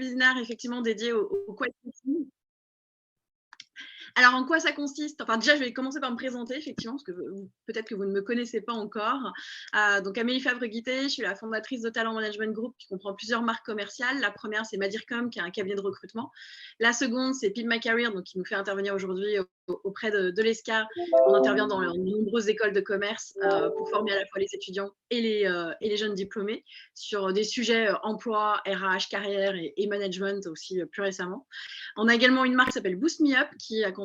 webinaire effectivement dédié au quiet quitting. Alors, en quoi ça consiste? Enfin, déjà, je vais commencer par me présenter, effectivement, parce que peut-être que vous ne me connaissez pas encore. Donc, Amélie Favre-Guité, je suis la fondatrice de Talent Management Group, qui comprend plusieurs marques commerciales. La première, c'est Madircom, qui est un cabinet de recrutement. La seconde, c'est Peel My Career, donc qui nous fait intervenir aujourd'hui auprès de l'ESCA. On intervient dans de nombreuses écoles de commerce pour former à la fois les étudiants et les jeunes diplômés sur des sujets emploi, RH, carrière et management aussi plus récemment. On a également une marque qui s'appelle Boost Me Up qui accompagne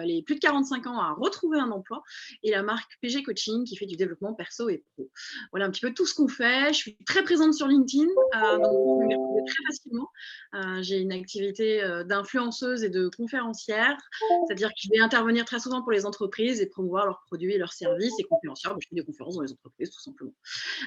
les plus de 45 ans à retrouver un emploi et la marque PG Coaching qui fait du développement perso et pro. Voilà un petit peu tout ce qu'on fait. Je suis très présente sur LinkedIn, donc vous pouvez me retrouver très facilement. J'ai une activité d'influenceuse et de conférencière, c'est-à-dire que je vais intervenir très souvent pour les entreprises et promouvoir leurs produits et leurs services. Et conférencière, je fais des conférences dans les entreprises tout simplement.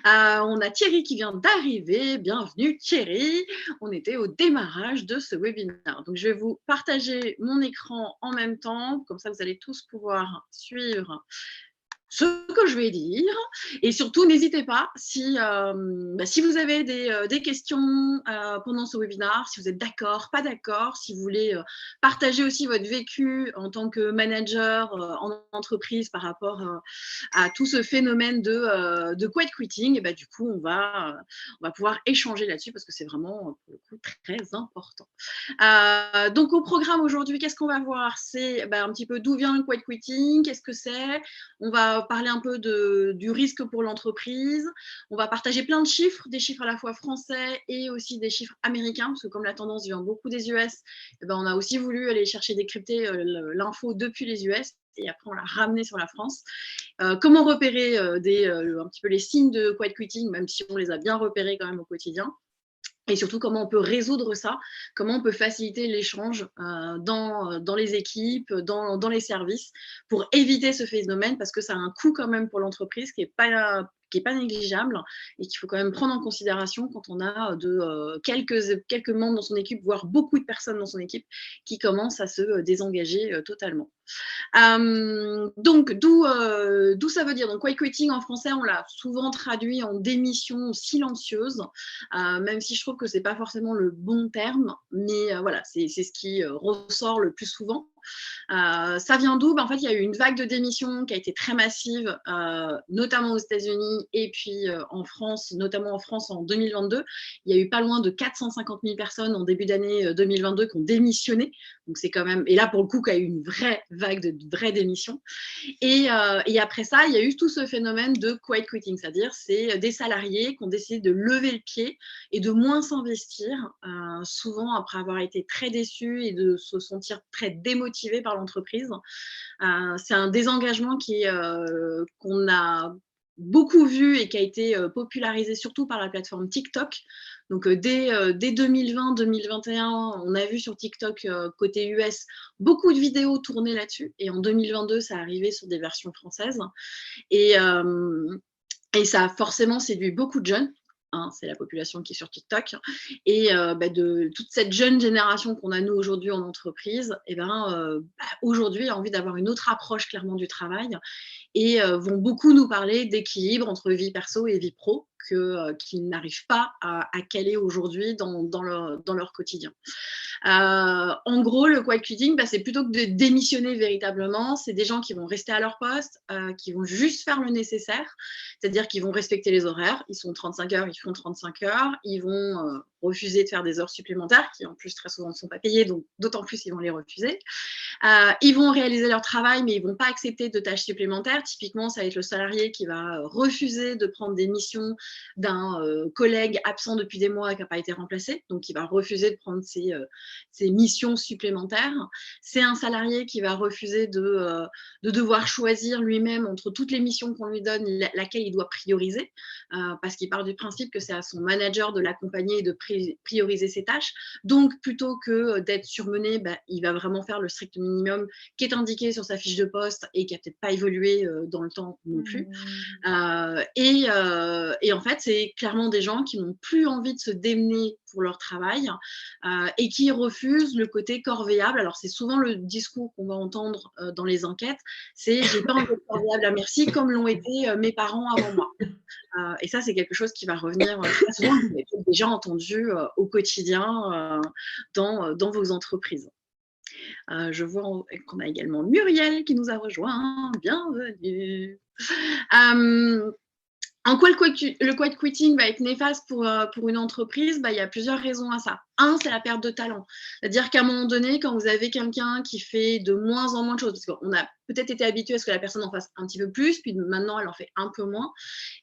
On a Thierry qui vient d'arriver. Bienvenue Thierry. On était au démarrage de ce webinaire. Donc, je vais vous partager mon écran en même temps. Comme ça, vous allez tous pouvoir suivre ce que je vais dire. Et surtout, n'hésitez pas, si vous avez des questions pendant ce webinaire, si vous êtes d'accord, pas d'accord, si vous voulez partager aussi votre vécu en tant que manager en entreprise par rapport à tout ce phénomène de quiet quitting, et du coup, on va pouvoir échanger là-dessus parce que c'est vraiment, pour le coup, très important. Donc, au programme aujourd'hui, qu'est-ce qu'on va voir? C'est un petit peu d'où vient le quiet quitting, qu'est-ce que c'est? On va parler un peu du risque pour l'entreprise. On va partager plein de chiffres, des chiffres à la fois français et aussi des chiffres américains, parce que comme la tendance vient beaucoup des US, on a aussi voulu aller chercher décrypter l'info depuis les US et après on l'a ramené sur la France. Comment repérer un petit peu les signes de quiet quitting, même si on les a bien repérés quand même au quotidien. Et surtout, comment on peut résoudre ça, comment on peut faciliter l'échange dans les équipes, dans les services, pour éviter ce phénomène, parce que ça a un coût quand même pour l'entreprise qui n'est pas négligeable et qu'il faut quand même prendre en considération quand on a quelques membres dans son équipe, voire beaucoup de personnes dans son équipe, qui commencent à se désengager totalement. Donc, d'où ça veut dire? Donc, quiet quitting en français, on l'a souvent traduit en démission silencieuse, même si je trouve que c'est pas forcément le bon terme, mais voilà, c'est ce qui ressort le plus souvent. Ça vient d'où? En fait, il y a eu une vague de démissions qui a été très massive, notamment aux États-Unis et puis en France, notamment en France en 2022. Il y a eu pas loin de 450 000 personnes en début d'année 2022 qui ont démissionné. Donc, c'est quand même… Et là, pour le coup, il y a eu une vraie vague de vraies démissions. Et après ça, il y a eu tout ce phénomène de quiet quitting, c'est-à-dire c'est des salariés qui ont décidé de lever le pied et de moins s'investir, souvent après avoir été très déçus et de se sentir très démotivés par l'entreprise. C'est un désengagement qu'on a beaucoup vu et qui a été popularisé surtout par la plateforme TikTok. Donc, dès 2020-2021, on a vu sur TikTok, côté US, beaucoup de vidéos tournées là-dessus. Et en 2022, ça arrivait sur des versions françaises. Et ça a forcément séduit beaucoup de jeunes. C'est la population qui est sur TikTok. Et de toute cette jeune génération qu'on a, nous, aujourd'hui en entreprise, aujourd'hui, a envie d'avoir une autre approche, clairement, du travail. Et vont beaucoup nous parler d'équilibre entre vie perso et vie pro qu'ils n'arrivent pas à caler aujourd'hui dans leur quotidien. En gros, le quiet quitting, c'est plutôt que de démissionner véritablement, c'est des gens qui vont rester à leur poste, qui vont juste faire le nécessaire, c'est-à-dire qu'ils vont respecter les horaires, ils sont 35 heures, ils font 35 heures, ils vont refuser de faire des heures supplémentaires, qui en plus très souvent ne sont pas payées, donc d'autant plus ils vont les refuser. Ils vont réaliser leur travail, mais ils ne vont pas accepter de tâches supplémentaires. Typiquement, ça va être le salarié qui va refuser de prendre des missions d'un collègue absent depuis des mois et qui n'a pas été remplacé. Donc, il va refuser de prendre ses missions supplémentaires. C'est un salarié qui va refuser de devoir choisir lui-même entre toutes les missions qu'on lui donne, laquelle il doit prioriser, parce qu'il part du principe que c'est à son manager de l'accompagner et de prioriser ses tâches. Donc, plutôt que d'être surmené, il va vraiment faire le strict minimum qui est indiqué sur sa fiche de poste et qui n'a peut-être pas évolué dans le temps non plus. Et en fait, c'est clairement des gens qui n'ont plus envie de se démener pour leur travail et qui refusent le côté corvéable. Alors, c'est souvent le discours qu'on va entendre dans les enquêtes, c'est « j'ai pas envie d'être corvéable à merci » comme l'ont été mes parents avant moi. Et ça, c'est quelque chose qui va revenir très souvent. Vous avez peut-être déjà entendu au quotidien dans vos entreprises. Je vois qu'on a également Muriel qui nous a rejoint. Bienvenue. En quoi le quiet quitting va être néfaste pour une entreprise? Il y a plusieurs raisons à ça. Un, c'est la perte de talent. C'est-à-dire qu'à un moment donné, quand vous avez quelqu'un qui fait de moins en moins de choses, parce qu'on a peut-être été habitué à ce que la personne en fasse un petit peu plus, puis maintenant elle en fait un peu moins,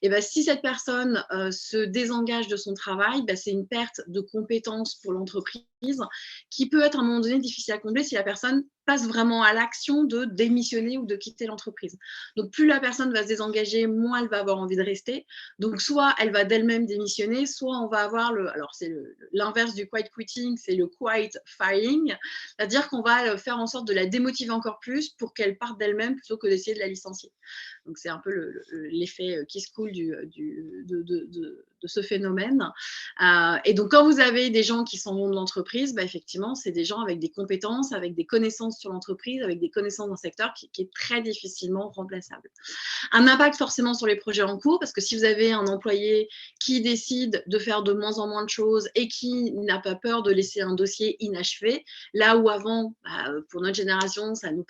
et si cette personne se désengage de son travail, c'est une perte de compétences pour l'entreprise qui peut être à un moment donné difficile à combler si la personne passe vraiment à l'action de démissionner ou de quitter l'entreprise. Donc plus la personne va se désengager, moins elle va avoir envie de rester. Donc soit elle va d'elle-même démissionner, soit on va avoir alors c'est l'inverse du quiet quitting, c'est le quiet firing, c'est-à-dire qu'on va faire en sorte de la démotiver encore plus pour qu'elle parte d'elle-même plutôt que d'essayer de la licencier. Donc c'est un peu l'effet qui se coule de ce phénomène. Et donc quand vous avez des gens qui s'en vont de l'entreprise, effectivement, c'est des gens avec des compétences, avec des connaissances sur l'entreprise, avec des connaissances dans le secteur qui est très difficilement remplaçable. Un impact forcément sur les projets en cours, parce que si vous avez un employé qui décide de faire de moins en moins de choses et qui n'a pas peur de laisser un dossier inachevé, là où avant, pour notre génération, ça nous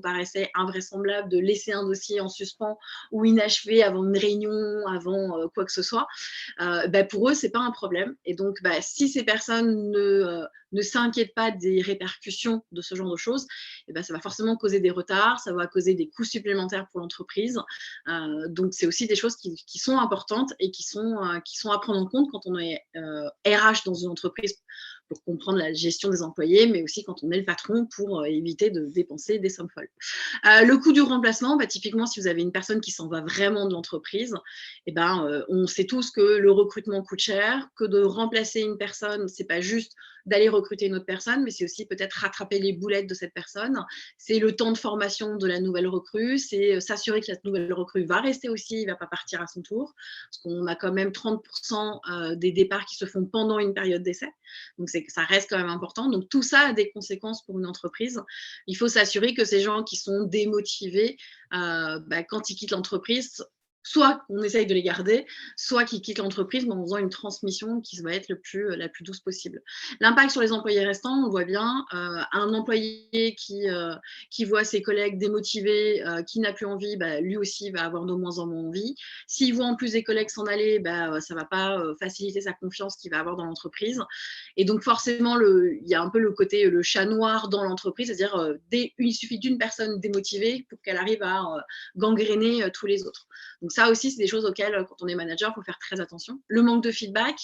paraissait invraisemblable de laisser un dossier en suspens ou inachevé avant une réunion, avant quoi que ce soit, pour eux, ce n'est pas un problème. Et donc, si ces personnes ne s'inquiètent pas des répercussions de ce genre de choses, ça va forcément causer des retards, ça va causer des coûts supplémentaires pour l'entreprise. Donc, c'est aussi des choses qui sont importantes et qui sont à prendre en compte quand on est RH dans une entreprise pour comprendre la gestion des employés, mais aussi quand on est le patron pour éviter de dépenser des sommes folles. Le coût du remplacement, typiquement, si vous avez une personne qui s'en va vraiment de l'entreprise, on sait tous que le recrutement coûte cher, que de remplacer une personne, c'est pas juste d'aller recruter une autre personne, mais c'est aussi peut-être rattraper les boulettes de cette personne. C'est le temps de formation de la nouvelle recrue, c'est s'assurer que la nouvelle recrue va rester aussi, il ne va pas partir à son tour, parce qu'on a quand même 30% des départs qui se font pendant une période d'essai. Donc, ça reste quand même important. Donc, tout ça a des conséquences pour une entreprise. Il faut s'assurer que ces gens qui sont démotivés, quand ils quittent l'entreprise, soit on essaye de les garder, soit qu'ils quittent l'entreprise en faisant une transmission qui va être la plus douce possible. L'impact sur les employés restants, on voit bien, un employé qui voit ses collègues démotivés, qui n'a plus envie, lui aussi va avoir de moins en moins envie. S'il voit en plus des collègues s'en aller, ça ne va pas faciliter sa confiance qu'il va avoir dans l'entreprise. Et donc forcément, il y a un peu le côté le chat noir dans l'entreprise, c'est-à-dire il suffit d'une personne démotivée pour qu'elle arrive à gangréner tous les autres. Donc ça aussi, c'est des choses auxquelles, quand on est manager, il faut faire très attention. Le manque de feedback,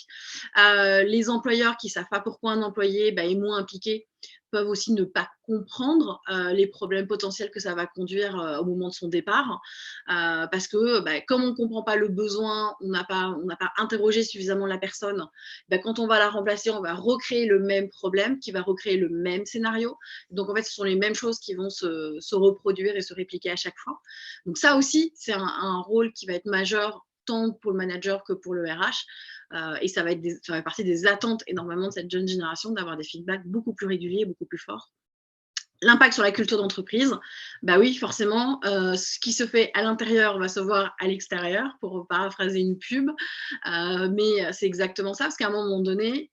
les employeurs qui ne savent pas pourquoi un employé est moins impliqué peuvent aussi ne pas comprendre les problèmes potentiels que ça va conduire au moment de son départ, parce que comme on ne comprend pas le besoin, on n'a pas interrogé suffisamment la personne, quand on va la remplacer, on va recréer le même problème, qui va recréer le même scénario. Donc en fait, ce sont les mêmes choses qui vont se reproduire et se répliquer à chaque fois. Donc ça aussi, c'est un rôle qui va être majeur tant pour le manager que pour le RH. Et ça va faire partie des attentes énormément de cette jeune génération d'avoir des feedbacks beaucoup plus réguliers, beaucoup plus forts. L'impact sur la culture d'entreprise, oui, forcément, ce qui se fait à l'intérieur va se voir à l'extérieur, pour paraphraser une pub, mais c'est exactement ça, parce qu'à un moment donné,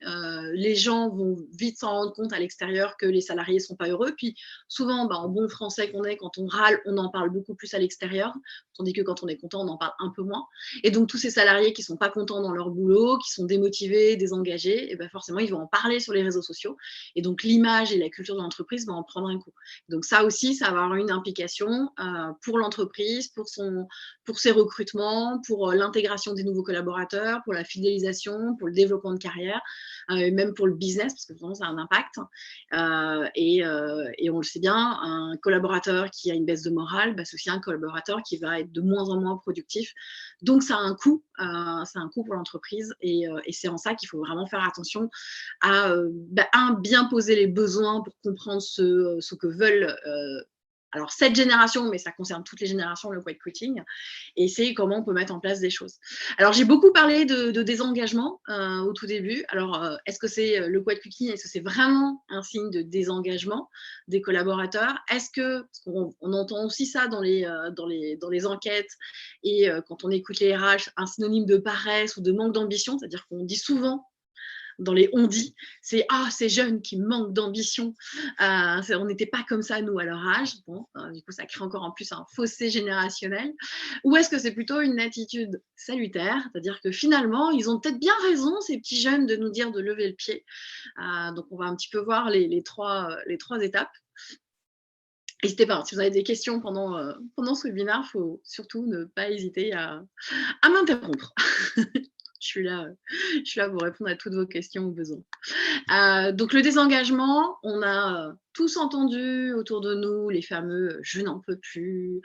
les gens vont vite s'en rendre compte à l'extérieur que les salariés ne sont pas heureux, puis souvent, en bon français qu'on est, quand on râle, on en parle beaucoup plus à l'extérieur, tandis que quand on est content, on en parle un peu moins. Et donc, tous ces salariés qui ne sont pas contents dans leur boulot, qui sont démotivés, désengagés, forcément, ils vont en parler sur les réseaux sociaux, et donc l'image et la culture de l'entreprise vont en prendre un coup. Donc ça aussi, ça va avoir une implication pour l'entreprise, pour ses recrutements, pour l'intégration des nouveaux collaborateurs, pour la fidélisation, pour le développement de carrière, et même pour le business, parce que vraiment, ça a un impact. Et on le sait bien, un collaborateur qui a une baisse de morale, c'est aussi un collaborateur qui va être de moins en moins productif. Donc, ça a un coût, pour l'entreprise. Et c'est en ça qu'il faut vraiment faire attention à bien poser les besoins pour comprendre ce que veulent alors cette génération, mais ça concerne toutes les générations, le quiet quitting, et c'est comment on peut mettre en place des choses. Alors j'ai beaucoup parlé de désengagement au tout début. Alors est-ce que c'est le quiet quitting, est-ce que c'est vraiment un signe de désengagement des collaborateurs? Est-ce que, parce qu'on entend aussi ça dans les enquêtes et quand on écoute les RH, un synonyme de paresse ou de manque d'ambition, c'est-à-dire qu'on dit souvent dans les on-dit, c'est ah, ces jeunes qui manquent d'ambition. On n'était pas comme ça, nous, à leur âge. Bon, du coup, ça crée encore en plus un fossé générationnel. Ou est-ce que c'est plutôt une attitude salutaire, c'est-à-dire que finalement, ils ont peut-être bien raison, ces petits jeunes, de nous dire de lever le pied. Donc, on va un petit peu voir les trois étapes. N'hésitez pas, si vous avez des questions pendant ce webinaire, il faut surtout ne pas hésiter à m'interrompre. Je suis là pour répondre à toutes vos questions ou besoins. Donc le désengagement, on a tous entendu autour de nous les fameux je n'en peux plus,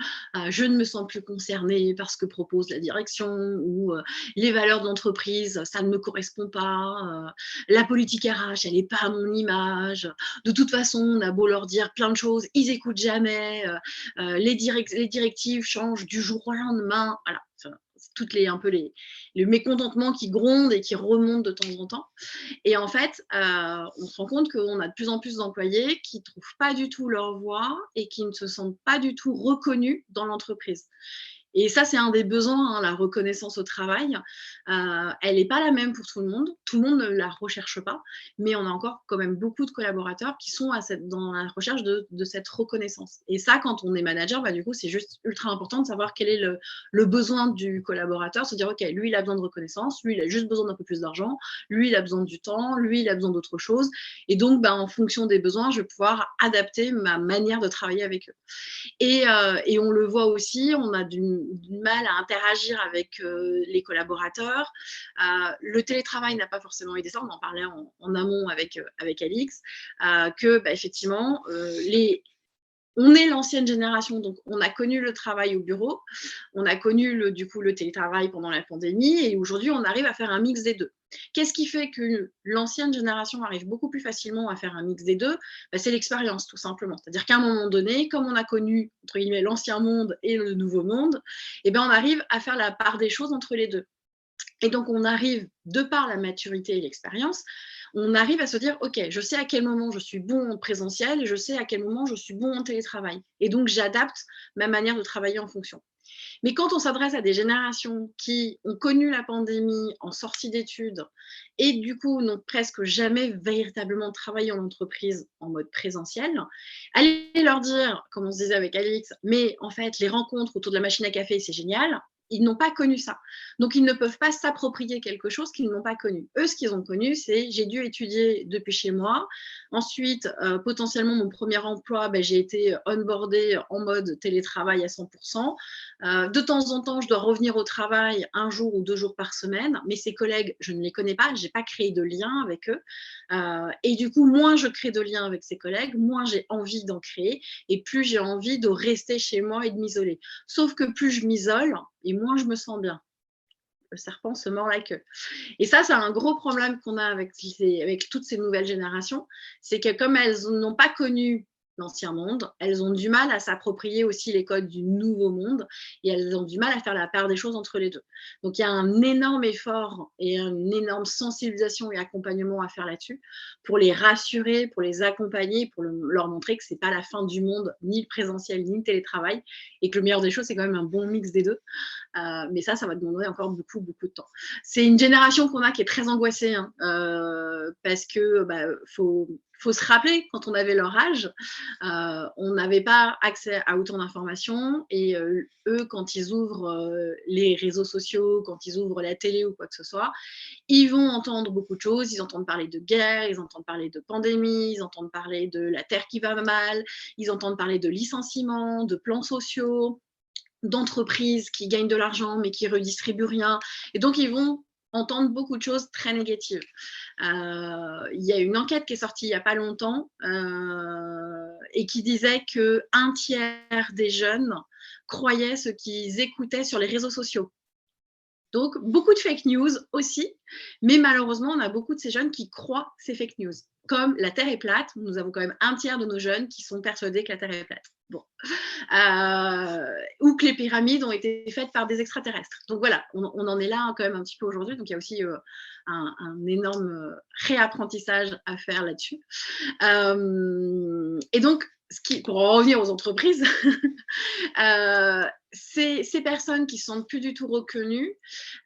je ne me sens plus concernée par ce que propose la direction, ou les valeurs de l'entreprise, ça ne me correspond pas, la politique RH, elle n'est pas à mon image, de toute façon, on a beau leur dire plein de choses, ils n'écoutent jamais, les directives changent du jour au lendemain, voilà. Toutes un peu les mécontentements qui grondent et qui remontent de temps en temps. Et en fait, on se rend compte qu'on a de plus en plus d'employés qui ne trouvent pas du tout leur voie et qui ne se sentent pas du tout reconnus dans l'entreprise. Et ça, c'est un des besoins, hein, la reconnaissance au travail. Elle n'est pas la même pour tout le monde. Tout le monde ne la recherche pas, mais on a encore quand même beaucoup de collaborateurs qui sont dans la recherche de cette reconnaissance. Et ça, quand on est manager, du coup, c'est juste ultra important de savoir quel est le besoin du collaborateur, se dire, OK, lui, il a besoin de reconnaissance, lui, il a juste besoin d'un peu plus d'argent, lui, il a besoin du temps, lui, il a besoin d'autre chose. Et donc, en fonction des besoins, je vais pouvoir adapter ma manière de travailler avec eux. Et on le voit aussi, on a du mal à interagir avec les collaborateurs. Le télétravail n'a pas forcément aidé ça, on en parlait en amont avec Alix, que effectivement, on est l'ancienne génération, donc on a connu le travail au bureau, on a connu le télétravail pendant la pandémie, et aujourd'hui on arrive à faire un mix des deux. Qu'est-ce qui fait que l'ancienne génération arrive beaucoup plus facilement à faire un mix des deux? C'est l'expérience, tout simplement. C'est-à-dire qu'à un moment donné, comme on a connu, entre guillemets, l'ancien monde et le nouveau monde, on arrive à faire la part des choses entre les deux. Et donc, on arrive, de par la maturité et l'expérience, on arrive à se dire, OK, je sais à quel moment je suis bon en présentiel et je sais à quel moment je suis bon en télétravail. Et donc, j'adapte ma manière de travailler en fonction. Mais quand on s'adresse à des générations qui ont connu la pandémie en sortie d'études et du coup n'ont presque jamais véritablement travaillé en entreprise en mode présentiel, allez leur dire, comme on se disait avec Alix, mais en fait, les rencontres autour de la machine à café, c'est génial. Ils n'ont pas connu ça. Donc, ils ne peuvent pas s'approprier quelque chose qu'ils n'ont pas connu. Eux, ce qu'ils ont connu, c'est j'ai dû étudier depuis chez moi. Ensuite, potentiellement, mon premier emploi, j'ai été onboardée en mode télétravail à 100%. De temps en temps, je dois revenir au travail 1 jour ou 2 jours par semaine. Mais ces collègues, je ne les connais pas. Je n'ai pas créé de lien avec eux. Et du coup, moins je crée de liens avec ces collègues, moins j'ai envie d'en créer. Et plus j'ai envie de rester chez moi et de m'isoler. Sauf que plus je m'isole, et moins je me sens bien. Le serpent se mord la queue. Et ça, c'est un gros problème qu'on a avec toutes ces nouvelles générations. C'est que comme elles n'ont pas connu l'ancien monde, elles ont du mal à s'approprier aussi les codes du nouveau monde et elles ont du mal à faire la part des choses entre les deux. Donc, il y a un énorme effort et une énorme sensibilisation et accompagnement à faire là-dessus pour les rassurer, pour les accompagner, pour leur montrer que ce n'est pas la fin du monde, ni le présentiel, ni le télétravail, et que le meilleur des choses, c'est quand même un bon mix des deux. Mais ça va demander encore beaucoup, beaucoup de temps. C'est une génération qu'on a qui est très angoissée, hein, parce que faut se rappeler, quand on avait leur âge, on n'avait pas accès à autant d'informations, et eux, quand ils ouvrent les réseaux sociaux, quand ils ouvrent la télé ou quoi que ce soit, ils vont entendre beaucoup de choses. Ils entendent parler de guerre, ils entendent parler de pandémie, ils entendent parler de la terre qui va mal, ils entendent parler de licenciements, de plans sociaux, d'entreprises qui gagnent de l'argent mais qui redistribuent rien. Et donc, ils vont entendre beaucoup de choses très négatives. Il y a une enquête qui est sortie il n'y a pas longtemps et qui disait qu'un tiers des jeunes croyaient ce qu'ils écoutaient sur les réseaux sociaux. Donc, beaucoup de fake news aussi, mais malheureusement, on a beaucoup de ces jeunes qui croient ces fake news. Comme la Terre est plate, nous avons quand même un tiers de nos jeunes qui sont persuadés que la Terre est plate. Bon. Ou que les pyramides ont été faites par des extraterrestres. Donc voilà, on en est là quand même un petit peu aujourd'hui. Donc il y a aussi un énorme réapprentissage à faire là-dessus. Et donc, pour en revenir aux entreprises, ces personnes qui ne sont plus du tout reconnues,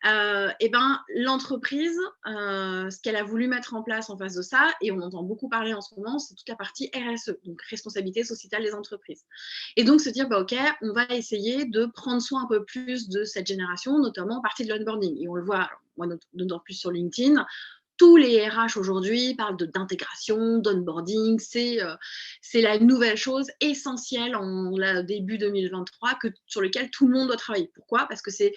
et ben, l'entreprise, ce qu'elle a voulu mettre en place en face de ça, et on entend beaucoup parler en ce moment, c'est toute la partie RSE, donc responsabilité sociétale des entreprises. Et donc se dire, bah, ok, on va essayer de prendre soin un peu plus de cette génération, notamment en partie de l'onboarding. Et on le voit, moi, d'autant plus sur LinkedIn, tous les RH aujourd'hui parlent d'intégration, d'onboarding. C'est la nouvelle chose essentielle en début 2023 sur lequel tout le monde doit travailler. Pourquoi? Parce que c'est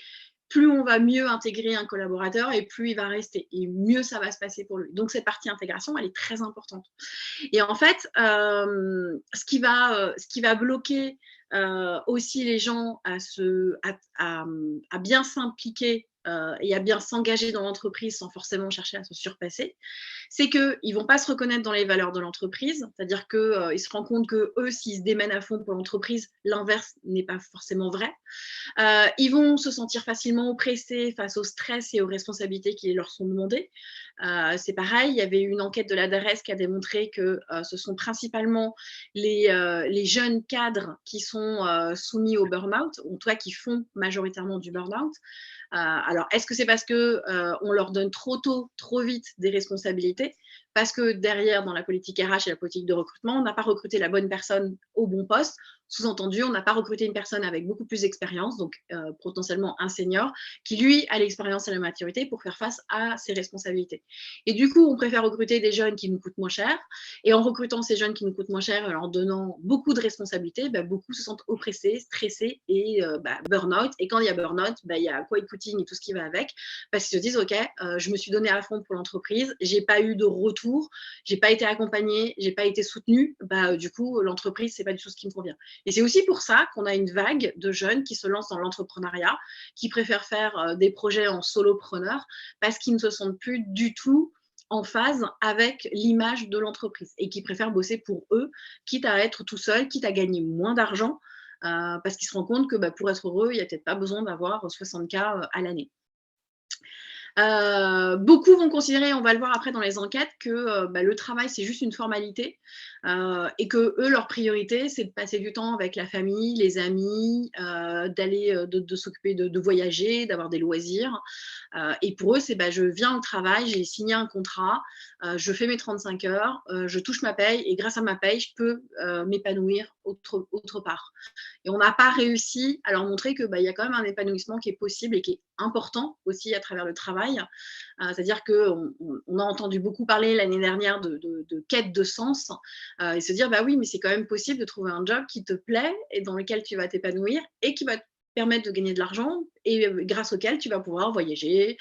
plus on va mieux intégrer un collaborateur et plus il va rester et mieux ça va se passer pour lui. Donc cette partie intégration, elle est très importante. Et en fait, ce qui va bloquer aussi les gens à bien s'impliquer et à bien s'engager dans l'entreprise sans forcément chercher à se surpasser, c'est qu'ils ne vont pas se reconnaître dans les valeurs de l'entreprise, c'est-à-dire qu'ils se rendent compte que eux, s'ils se démènent à fond pour l'entreprise, l'inverse n'est pas forcément vrai. Ils vont se sentir facilement oppressés face au stress et aux responsabilités qui leur sont demandées. C'est pareil, il y avait une enquête de la DARES qui a démontré que ce sont principalement les jeunes cadres qui sont soumis au burn-out, ou en tout cas qui font majoritairement du burn-out. Alors, est-ce que c'est parce qu'on leur donne trop tôt, trop vite des responsabilités? Parce que derrière, dans la politique RH et la politique de recrutement, on n'a pas recruté la bonne personne au bon poste. Sous-entendu, on n'a pas recruté une personne avec beaucoup plus d'expérience, donc potentiellement un senior, qui lui a l'expérience et la maturité pour faire face à ses responsabilités. Et du coup, on préfère recruter des jeunes qui nous coûtent moins cher. Et en recrutant ces jeunes qui nous coûtent moins cher et en leur donnant beaucoup de responsabilités, beaucoup se sentent oppressés, stressés et burn-out. Et quand il y a burn-out, il y a quiet quitting et tout ce qui va avec, parce qu'ils se disent, OK, je me suis donné à fond pour l'entreprise, j'ai pas eu de retour, j'ai pas été accompagnée, j'ai pas été soutenue, du coup, l'entreprise, c'est pas du tout ce qui me convient. Et c'est aussi pour ça qu'on a une vague de jeunes qui se lancent dans l'entrepreneuriat, qui préfèrent faire des projets en solopreneur, parce qu'ils ne se sentent plus du tout en phase avec l'image de l'entreprise et qui préfèrent bosser pour eux, quitte à être tout seul, quitte à gagner moins d'argent, parce qu'ils se rendent compte que pour être heureux, il n'y a peut-être pas besoin d'avoir 60K à l'année. Beaucoup vont considérer, on va le voir après dans les enquêtes, que le travail, c'est juste une formalité et que eux, leur priorité, c'est de passer du temps avec la famille, les amis, d'aller, de s'occuper de voyager, d'avoir des loisirs. Et pour eux, c'est je viens au travail, j'ai signé un contrat, je fais mes 35 heures, je touche ma paye et grâce à ma paye, je peux m'épanouir autre part. Et on n'a pas réussi à leur montrer qu'il y a quand même un épanouissement qui est possible et qui est important aussi à travers le travail. C'est-à-dire qu'on a entendu beaucoup parler l'année dernière de quête de sens et se dire, oui, mais c'est quand même possible de trouver un job qui te plaît et dans lequel tu vas t'épanouir et qui va te permettre de gagner de l'argent et grâce auquel tu vas pouvoir voyager,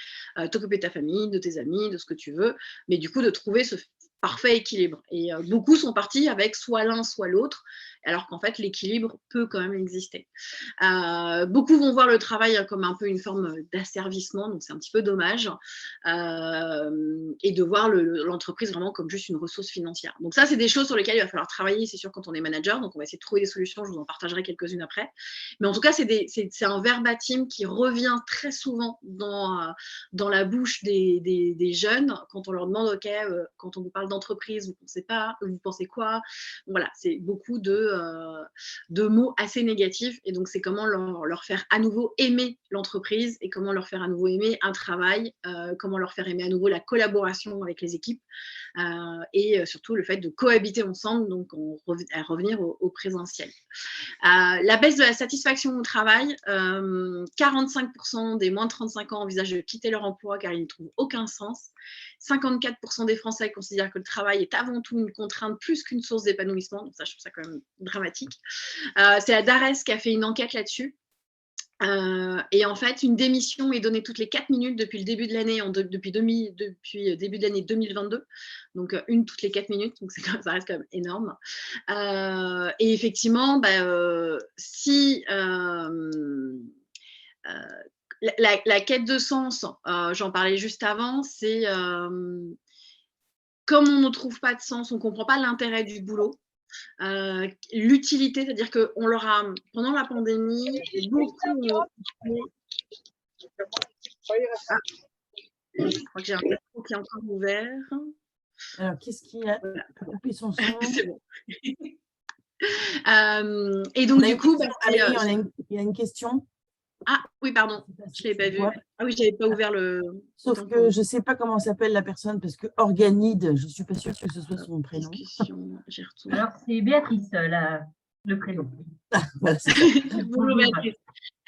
t'occuper de ta famille, de tes amis, de ce que tu veux, mais du coup de trouver ce parfait équilibre. Et beaucoup sont partis avec soit l'un, soit l'autre, alors qu'en fait, l'équilibre peut quand même exister. Beaucoup vont voir le travail comme un peu une forme d'asservissement, donc c'est un petit peu dommage, et de voir l'entreprise vraiment comme juste une ressource financière. Donc ça, c'est des choses sur lesquelles il va falloir travailler, c'est sûr, quand on est manager, donc on va essayer de trouver des solutions, je vous en partagerai quelques-unes après. Mais en tout cas, c'est un verbatim qui revient très souvent dans la bouche des jeunes quand on leur demande, OK, quand on vous parle d'entreprise, vous pensez quoi? Voilà, c'est beaucoup de mots assez négatifs. Et donc, c'est comment leur faire à nouveau aimer l'entreprise et comment leur faire à nouveau aimer un travail, comment leur faire aimer à nouveau la collaboration avec les équipes et surtout le fait de cohabiter ensemble, donc à revenir au présentiel. La baisse de la satisfaction au travail, 45% des moins de 35 ans envisagent de quitter leur emploi car ils ne trouvent aucun sens. 54% des Français considèrent que le travail est avant tout une contrainte plus qu'une source d'épanouissement. Donc ça, je trouve ça quand même dramatique. C'est la DARES qui a fait une enquête là-dessus. Et en fait, une démission est donnée toutes les 4 minutes depuis le début de l'année, depuis début de l'année 2022. Donc, une toutes les 4 minutes, donc ça reste quand même énorme. Et effectivement, si La quête de sens, j'en parlais juste avant, c'est comme on ne trouve pas de sens, on ne comprend pas l'intérêt du boulot, l'utilité, c'est-à-dire qu'on leur a, pendant la pandémie, beaucoup... Ah, je crois que j'ai un micro qui est encore ouvert. Alors, qu'est-ce qu'il y a? Voilà. Il a coupé son son. C'est bon. Et donc, du coup, Amélie, il y a une question. Ah oui, pardon, je ne l'ai pas vu. Ah oui, je n'avais pas ouvert le... Sauf que je ne sais pas comment s'appelle la personne, parce que Organide, je ne suis pas sûre que ce soit son prénom. Alors, c'est Béatrice, le prénom. Voilà, c'est ça. Bonjour Béatrice.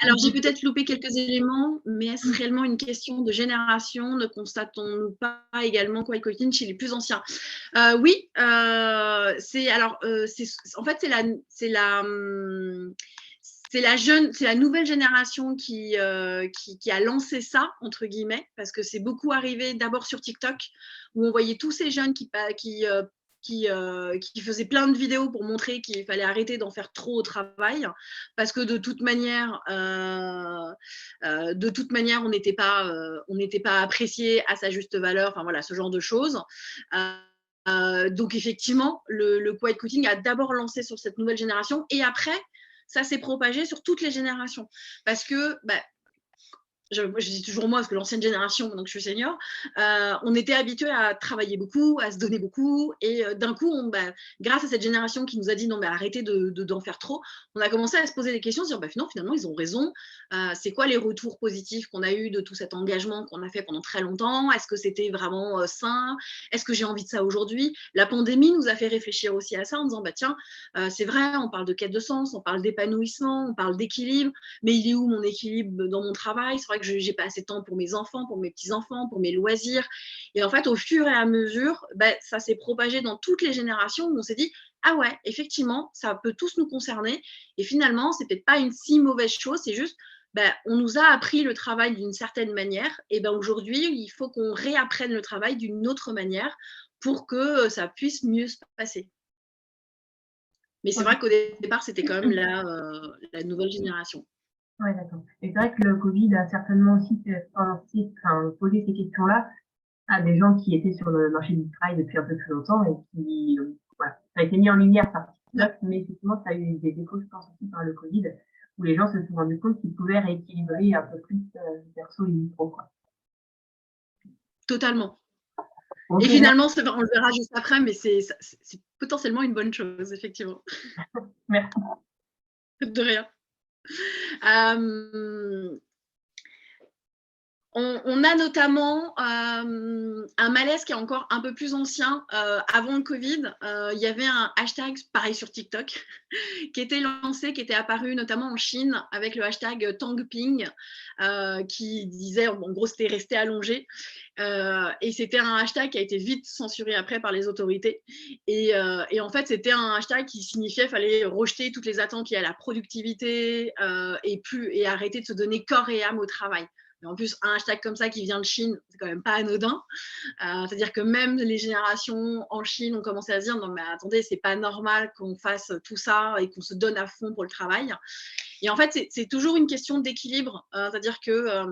Alors, j'ai peut-être loupé quelques éléments, mais est-ce réellement une question de génération? Ne constatons-nous pas également quiet quitting chez les plus anciens? Oui, en fait, c'est la nouvelle génération qui a lancé ça, entre guillemets, parce que c'est beaucoup arrivé d'abord sur TikTok, où on voyait tous ces jeunes qui faisaient plein de vidéos pour montrer qu'il fallait arrêter d'en faire trop au travail, parce que de toute manière, on n'était pas apprécié à sa juste valeur, enfin voilà, ce genre de choses. Donc effectivement, le quiet quitting a d'abord lancé sur cette nouvelle génération, et après, ça s'est propagé sur toutes les générations. Parce que, je dis toujours moi, parce que l'ancienne génération, donc je suis senior, on était habitués à travailler beaucoup, à se donner beaucoup, et d'un coup, grâce à cette génération qui nous a dit non, mais arrêtez d'en faire trop, on a commencé à se poser des questions, se dire non, finalement, ils ont raison. C'est quoi les retours positifs qu'on a eu de tout cet engagement qu'on a fait pendant très longtemps? Est-ce que c'était vraiment sain? Est-ce que j'ai envie de ça aujourd'hui? La pandémie nous a fait réfléchir aussi à ça en disant tiens, c'est vrai, on parle de quête de sens, on parle d'épanouissement, on parle d'équilibre, mais il est où mon équilibre dans mon travail? C'est vrai que je n'ai pas assez de temps pour mes enfants, pour mes petits-enfants, pour mes loisirs. Et en fait, au fur et à mesure, ça s'est propagé dans toutes les générations où on s'est dit ah ouais, effectivement, ça peut tous nous concerner. Et finalement, c'est peut-être pas une si mauvaise chose, c'est juste on nous a appris le travail d'une certaine manière. Et aujourd'hui, il faut qu'on réapprenne le travail d'une autre manière pour que ça puisse mieux se passer. Mais c'est vrai qu'au départ, c'était quand même la nouvelle génération. Oui, d'accord. Et c'est vrai que le Covid a certainement aussi posé ces questions-là à des gens qui étaient sur le marché du travail depuis un peu plus longtemps et qui, ça a été mis en lumière par TikTok, mais effectivement, ça a eu des échos, je pense, aussi par le Covid, où les gens se sont rendus compte qu'ils pouvaient rééquilibrer un peu plus perso et pro, quoi. Totalement. Okay. Et finalement, on le verra juste après, mais c'est potentiellement une bonne chose, effectivement. Merci. De rien. On a notamment un malaise qui est encore un peu plus ancien. Avant le Covid, il y avait un hashtag, pareil sur TikTok, qui était lancé, qui était apparu notamment en Chine avec le hashtag Tangping, qui disait, en gros, c'était rester allongé. Et c'était un hashtag qui a été vite censuré après par les autorités. Et en fait, c'était un hashtag qui signifiait qu'il fallait rejeter toutes les attentes liées à la productivité et arrêter de se donner corps et âme au travail. Et en plus, un hashtag comme ça qui vient de Chine, c'est quand même pas anodin. C'est-à-dire que même les générations en Chine ont commencé à se dire non mais attendez, c'est pas normal qu'on fasse tout ça et qu'on se donne à fond pour le travail. Et en fait, c'est toujours une question d'équilibre. C'est-à-dire que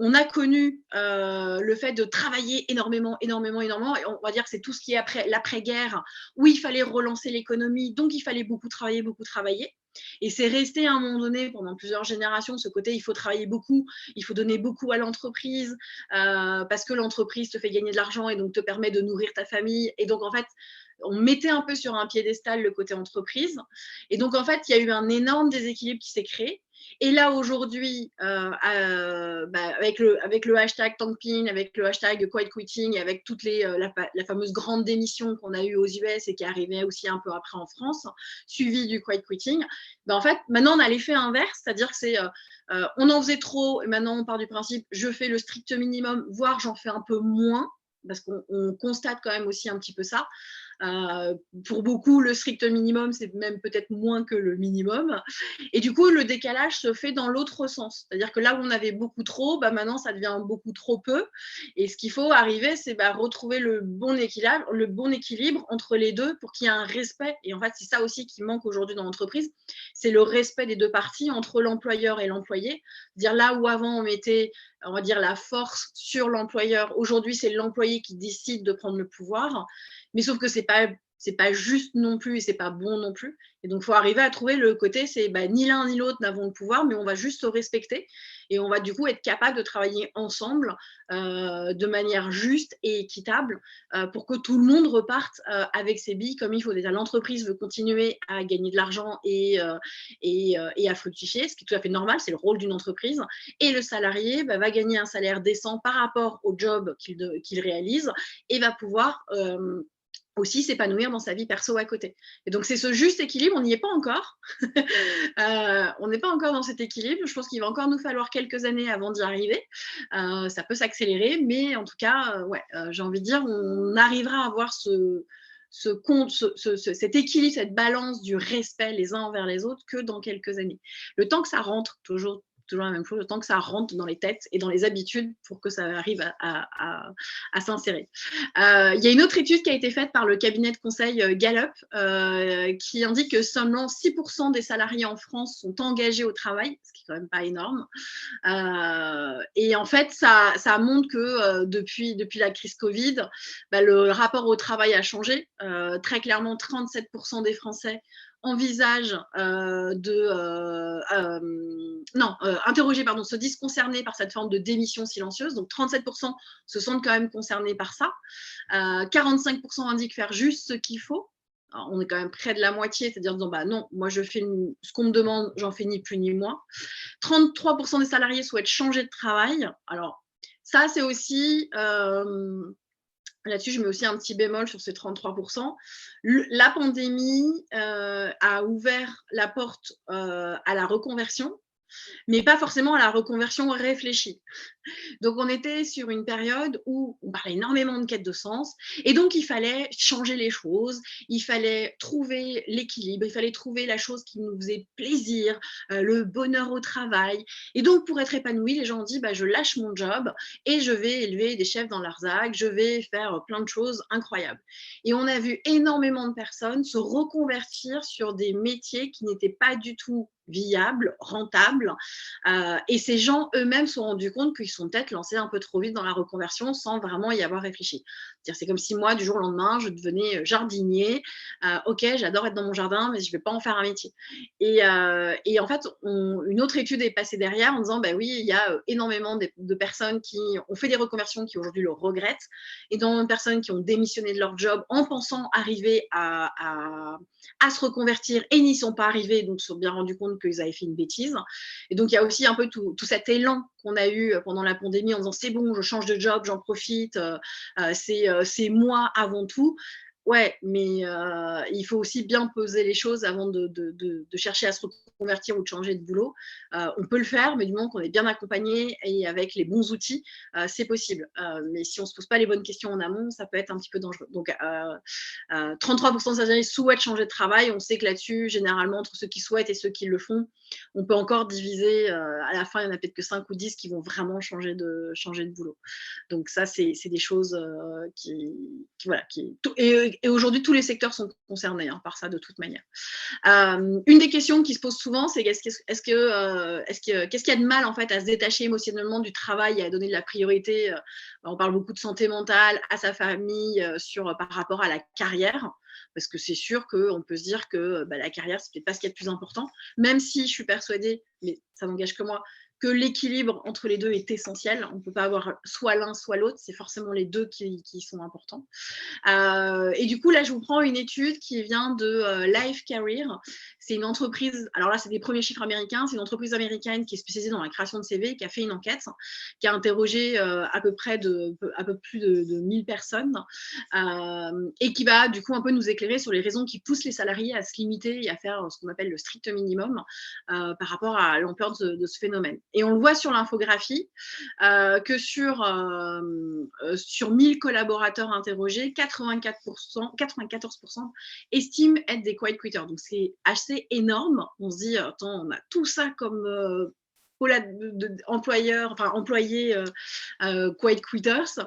on a connu le fait de travailler énormément, et on va dire que c'est tout ce qui est après l'après-guerre, où il fallait relancer l'économie, donc il fallait beaucoup travailler. Et c'est resté à un moment donné, pendant plusieurs générations, ce côté, il faut travailler beaucoup, il faut donner beaucoup à l'entreprise, parce que l'entreprise te fait gagner de l'argent et donc te permet de nourrir ta famille. Et donc, en fait, on mettait un peu sur un piédestal le côté entreprise. Et donc, en fait, il y a eu un énorme déséquilibre qui s'est créé. Et là, aujourd'hui, avec le hashtag Tangping, avec le hashtag Quiet Quitting, et avec toute la fameuse grande démission qu'on a eue aux US et qui est arrivée aussi un peu après en France, suivie du Quiet Quitting, en fait, maintenant, on a l'effet inverse, c'est-à-dire que on en faisait trop, et maintenant, on part du principe, je fais le strict minimum, voire j'en fais un peu moins, parce qu'on constate quand même aussi un petit peu ça. Pour beaucoup, le strict minimum, c'est même peut-être moins que le minimum. Et du coup, le décalage se fait dans l'autre sens. C'est-à-dire que là où on avait beaucoup trop, maintenant, ça devient beaucoup trop peu. Et ce qu'il faut arriver, c'est retrouver le bon équilibre entre les deux pour qu'il y ait un respect. Et en fait, c'est ça aussi qui manque aujourd'hui dans l'entreprise, c'est le respect des deux parties, entre l'employeur et l'employé. Dire là où avant, on mettait, on va dire, la force sur l'employeur, aujourd'hui, c'est l'employé qui décide de prendre le pouvoir. Mais sauf que c'est pas juste non plus et c'est pas bon non plus. Et donc, il faut arriver à trouver le côté, c'est ni l'un ni l'autre n'avons le pouvoir, mais on va juste se respecter et on va du coup être capable de travailler ensemble de manière juste et équitable pour que tout le monde reparte avec ses billes comme il faut. Déjà, l'entreprise veut continuer à gagner de l'argent et à fructifier, ce qui est tout à fait normal, c'est le rôle d'une entreprise. Et le salarié va gagner un salaire décent par rapport au job qu'il réalise et va pouvoir aussi s'épanouir dans sa vie perso à côté. Et donc, c'est ce juste équilibre, on n'y est pas encore. On n'est pas encore dans cet équilibre. Je pense qu'il va encore nous falloir quelques années avant d'y arriver. Ça peut s'accélérer, mais en tout cas, j'ai envie de dire, on arrivera à avoir cet équilibre, cette balance du respect les uns envers les autres que dans quelques années. Le temps que ça rentre, toujours la même chose, le temps que ça rentre dans les têtes et dans les habitudes pour que ça arrive à s'insérer. Il y a une autre étude qui a été faite par le cabinet de conseil Gallup qui indique que seulement 6% des salariés en France sont engagés au travail, ce qui est quand même pas énorme. Et en fait, ça montre que depuis la crise Covid, le rapport au travail a changé. Très clairement, 37% des Français envisagent se disent concernés par cette forme de démission silencieuse. Donc 37% se sentent quand même concernés par ça. 45% indiquent faire juste ce qu'il faut. Alors, on est quand même près de la moitié, c'est-à-dire disant non, moi je fais ce qu'on me demande, j'en fais ni plus ni moins. 33% des salariés souhaitent changer de travail. Alors ça, c'est aussi là-dessus, je mets aussi un petit bémol sur ces 33%. La pandémie a ouvert la porte à la reconversion, mais pas forcément à la reconversion réfléchie. Donc, on était sur une période où on parlait énormément de quête de sens et donc il fallait changer les choses, il fallait trouver l'équilibre, il fallait trouver la chose qui nous faisait plaisir, le bonheur au travail. Et donc, pour être épanoui, les gens ont dit je lâche mon job et je vais élever des chefs dans l'Arzac, je vais faire plein de choses incroyables. Et on a vu énormément de personnes se reconvertir sur des métiers qui n'étaient pas du tout viables, rentables. Et ces gens eux-mêmes se sont rendus compte qu'ils sont peut-être lancés un peu trop vite dans la reconversion sans vraiment y avoir réfléchi. C'est comme si moi, du jour au lendemain, je devenais jardinier. Ok, j'adore être dans mon jardin, mais je ne vais pas en faire un métier. Et en fait, une autre étude est passée derrière en disant, oui, il y a énormément de personnes qui ont fait des reconversions qui aujourd'hui le regrettent, et énormément de personnes qui ont démissionné de leur job en pensant arriver à se reconvertir et n'y sont pas arrivés, donc se sont bien rendus compte qu'ils avaient fait une bêtise. Et donc, il y a aussi un peu tout cet élan qu'on a eu pendant la pandémie en disant c'est bon, je change de job, j'en profite, c'est moi avant tout. Ouais, mais il faut aussi bien peser les choses avant de chercher à se reconvertir ou de changer de boulot. On peut le faire, mais du moment qu'on est bien accompagné et avec les bons outils, c'est possible. Mais si on ne se pose pas les bonnes questions en amont, ça peut être un petit peu dangereux. Donc, 33% des salariés souhaitent changer de travail. On sait que là-dessus, généralement, entre ceux qui souhaitent et ceux qui le font, on peut encore diviser. À la fin, il n'y en a peut-être que 5 ou 10 qui vont vraiment changer de boulot. Donc ça, c'est des choses et aujourd'hui, tous les secteurs sont concernés par ça de toute manière. Une des questions qui se pose souvent, c'est qu'est-ce qu'il y a de mal en fait à se détacher émotionnellement du travail et à donner de la priorité. On parle beaucoup de santé mentale, à sa famille, par rapport à la carrière. Parce que c'est sûr qu'on peut se dire que la carrière, c'est peut-être pas ce qu'il y a de plus important, même si je suis persuadée, mais ça n'engage que moi, que l'équilibre entre les deux est essentiel. On ne peut pas avoir soit l'un, soit l'autre. C'est forcément les deux qui sont importants. Et du coup, là, je vous prends une étude qui vient de Life Career. c'est une entreprise, alors là, c'est des premiers chiffres américains, c'est une entreprise américaine qui est spécialisée dans la création de CV, qui a fait une enquête, qui a interrogé à peu plus de 1000 personnes, et qui va du coup un peu nous éclairer sur les raisons qui poussent les salariés à se limiter et à faire ce qu'on appelle le strict minimum par rapport à l'ampleur de ce phénomène. Et on le voit sur l'infographie, que sur 1000 collaborateurs interrogés, 94% estiment être des quiet quitters. Donc, c'est assez énorme. On se dit, attends, on a tout ça comme employés quiet quitters.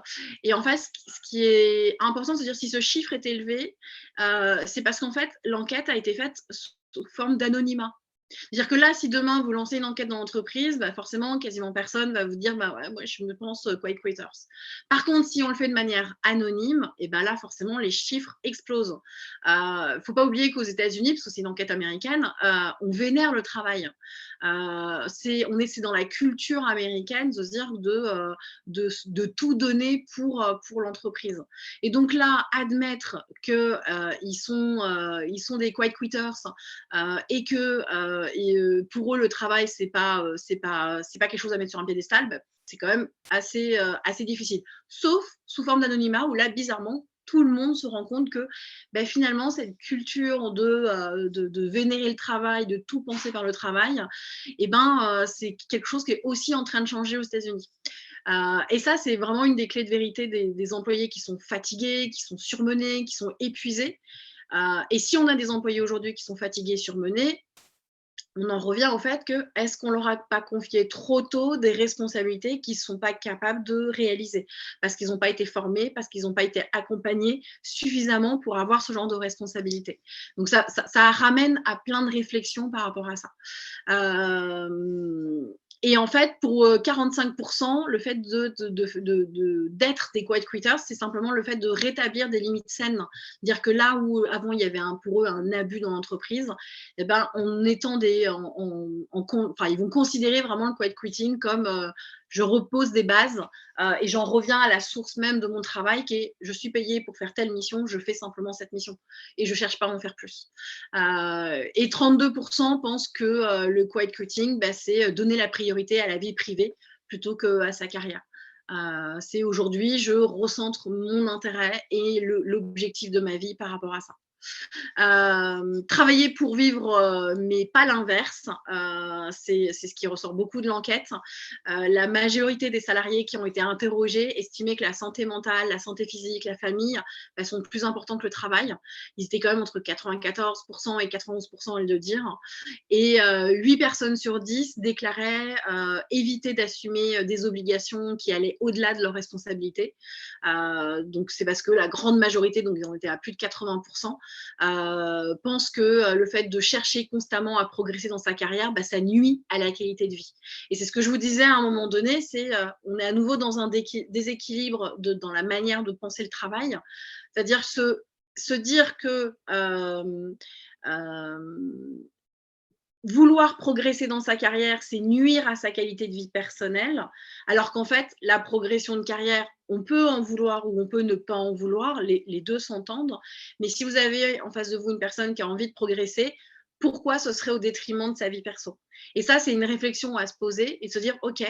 Et en fait, ce qui est important de se dire, si ce chiffre est élevé, c'est parce qu'en fait, l'enquête a été faite sous forme d'anonymat. C'est-à-dire que là, si demain vous lancez une enquête dans l'entreprise, bah forcément, quasiment personne va vous dire bah ouais, moi je me pense quiet quitters. Par contre, si on le fait de manière anonyme, et ben là, forcément, les chiffres explosent. Faut pas oublier qu'aux États-Unis, parce que c'est une enquête américaine, on vénère le travail. C'est dans la culture américaine de se dire de tout donner pour l'entreprise. Et donc là, admettre que ils sont des quiet quitters et que pour eux le travail c'est pas quelque chose à mettre sur un piédestal, bah, c'est quand même assez difficile. Sauf sous forme d'anonymat où là bizarrement tout le monde se rend compte que ben, finalement, cette culture de vénérer le travail, de tout penser par le travail, eh ben, c'est quelque chose qui est aussi en train de changer aux États-Unis. Et ça, c'est vraiment une des clés de vérité des employés qui sont fatigués, qui sont surmenés, qui sont épuisés. Et si on a des employés aujourd'hui qui sont fatigués, surmenés, on en revient au fait que est-ce qu'on leur a pas confié trop tôt des responsabilités qu'ils ne sont pas capables de réaliser parce qu'ils n'ont pas été formés, parce qu'ils n'ont pas été accompagnés suffisamment pour avoir ce genre de responsabilité. Donc ça ramène à plein de réflexions par rapport à ça. Et en fait, pour 45%, le fait d'être des quiet quitters, c'est simplement le fait de rétablir des limites saines. Dire que là où avant il y avait pour eux un abus dans l'entreprise, eh ben, en étant ils vont considérer vraiment le quiet quitting comme je repose des bases et j'en reviens à la source même de mon travail qui est je suis payée pour faire telle mission, je fais simplement cette mission et je ne cherche pas à en faire plus. Et 32% pensent que le quiet quitting, bah, c'est donner la priorité à la vie privée plutôt qu'à sa carrière. C'est aujourd'hui, je recentre mon intérêt et l'objectif de ma vie par rapport à ça. Travailler pour vivre, mais pas l'inverse, c'est ce qui ressort beaucoup de l'enquête. La majorité des salariés qui ont été interrogés estimaient que la santé mentale, la santé physique, la famille sont plus importants que le travail. Ils étaient quand même entre 94% et 91% à le dire. Et 8 personnes sur 10 déclaraient éviter d'assumer des obligations qui allaient au-delà de leurs responsabilités. Donc c'est parce que la grande majorité, donc ils ont été à plus de 80%, pense que le fait de chercher constamment à progresser dans sa carrière, bah, ça nuit à la qualité de vie. Et c'est ce que je vous disais à un moment donné, c'est on est à nouveau dans un déséquilibre dans la manière de penser le travail, c'est-à-dire se dire que vouloir progresser dans sa carrière, c'est nuire à sa qualité de vie personnelle, alors qu'en fait, la progression de carrière, on peut en vouloir ou on peut ne pas en vouloir, les deux s'entendent, mais si vous avez en face de vous une personne qui a envie de progresser, pourquoi ce serait au détriment de sa vie perso? Et ça, c'est une réflexion à se poser et se dire, OK,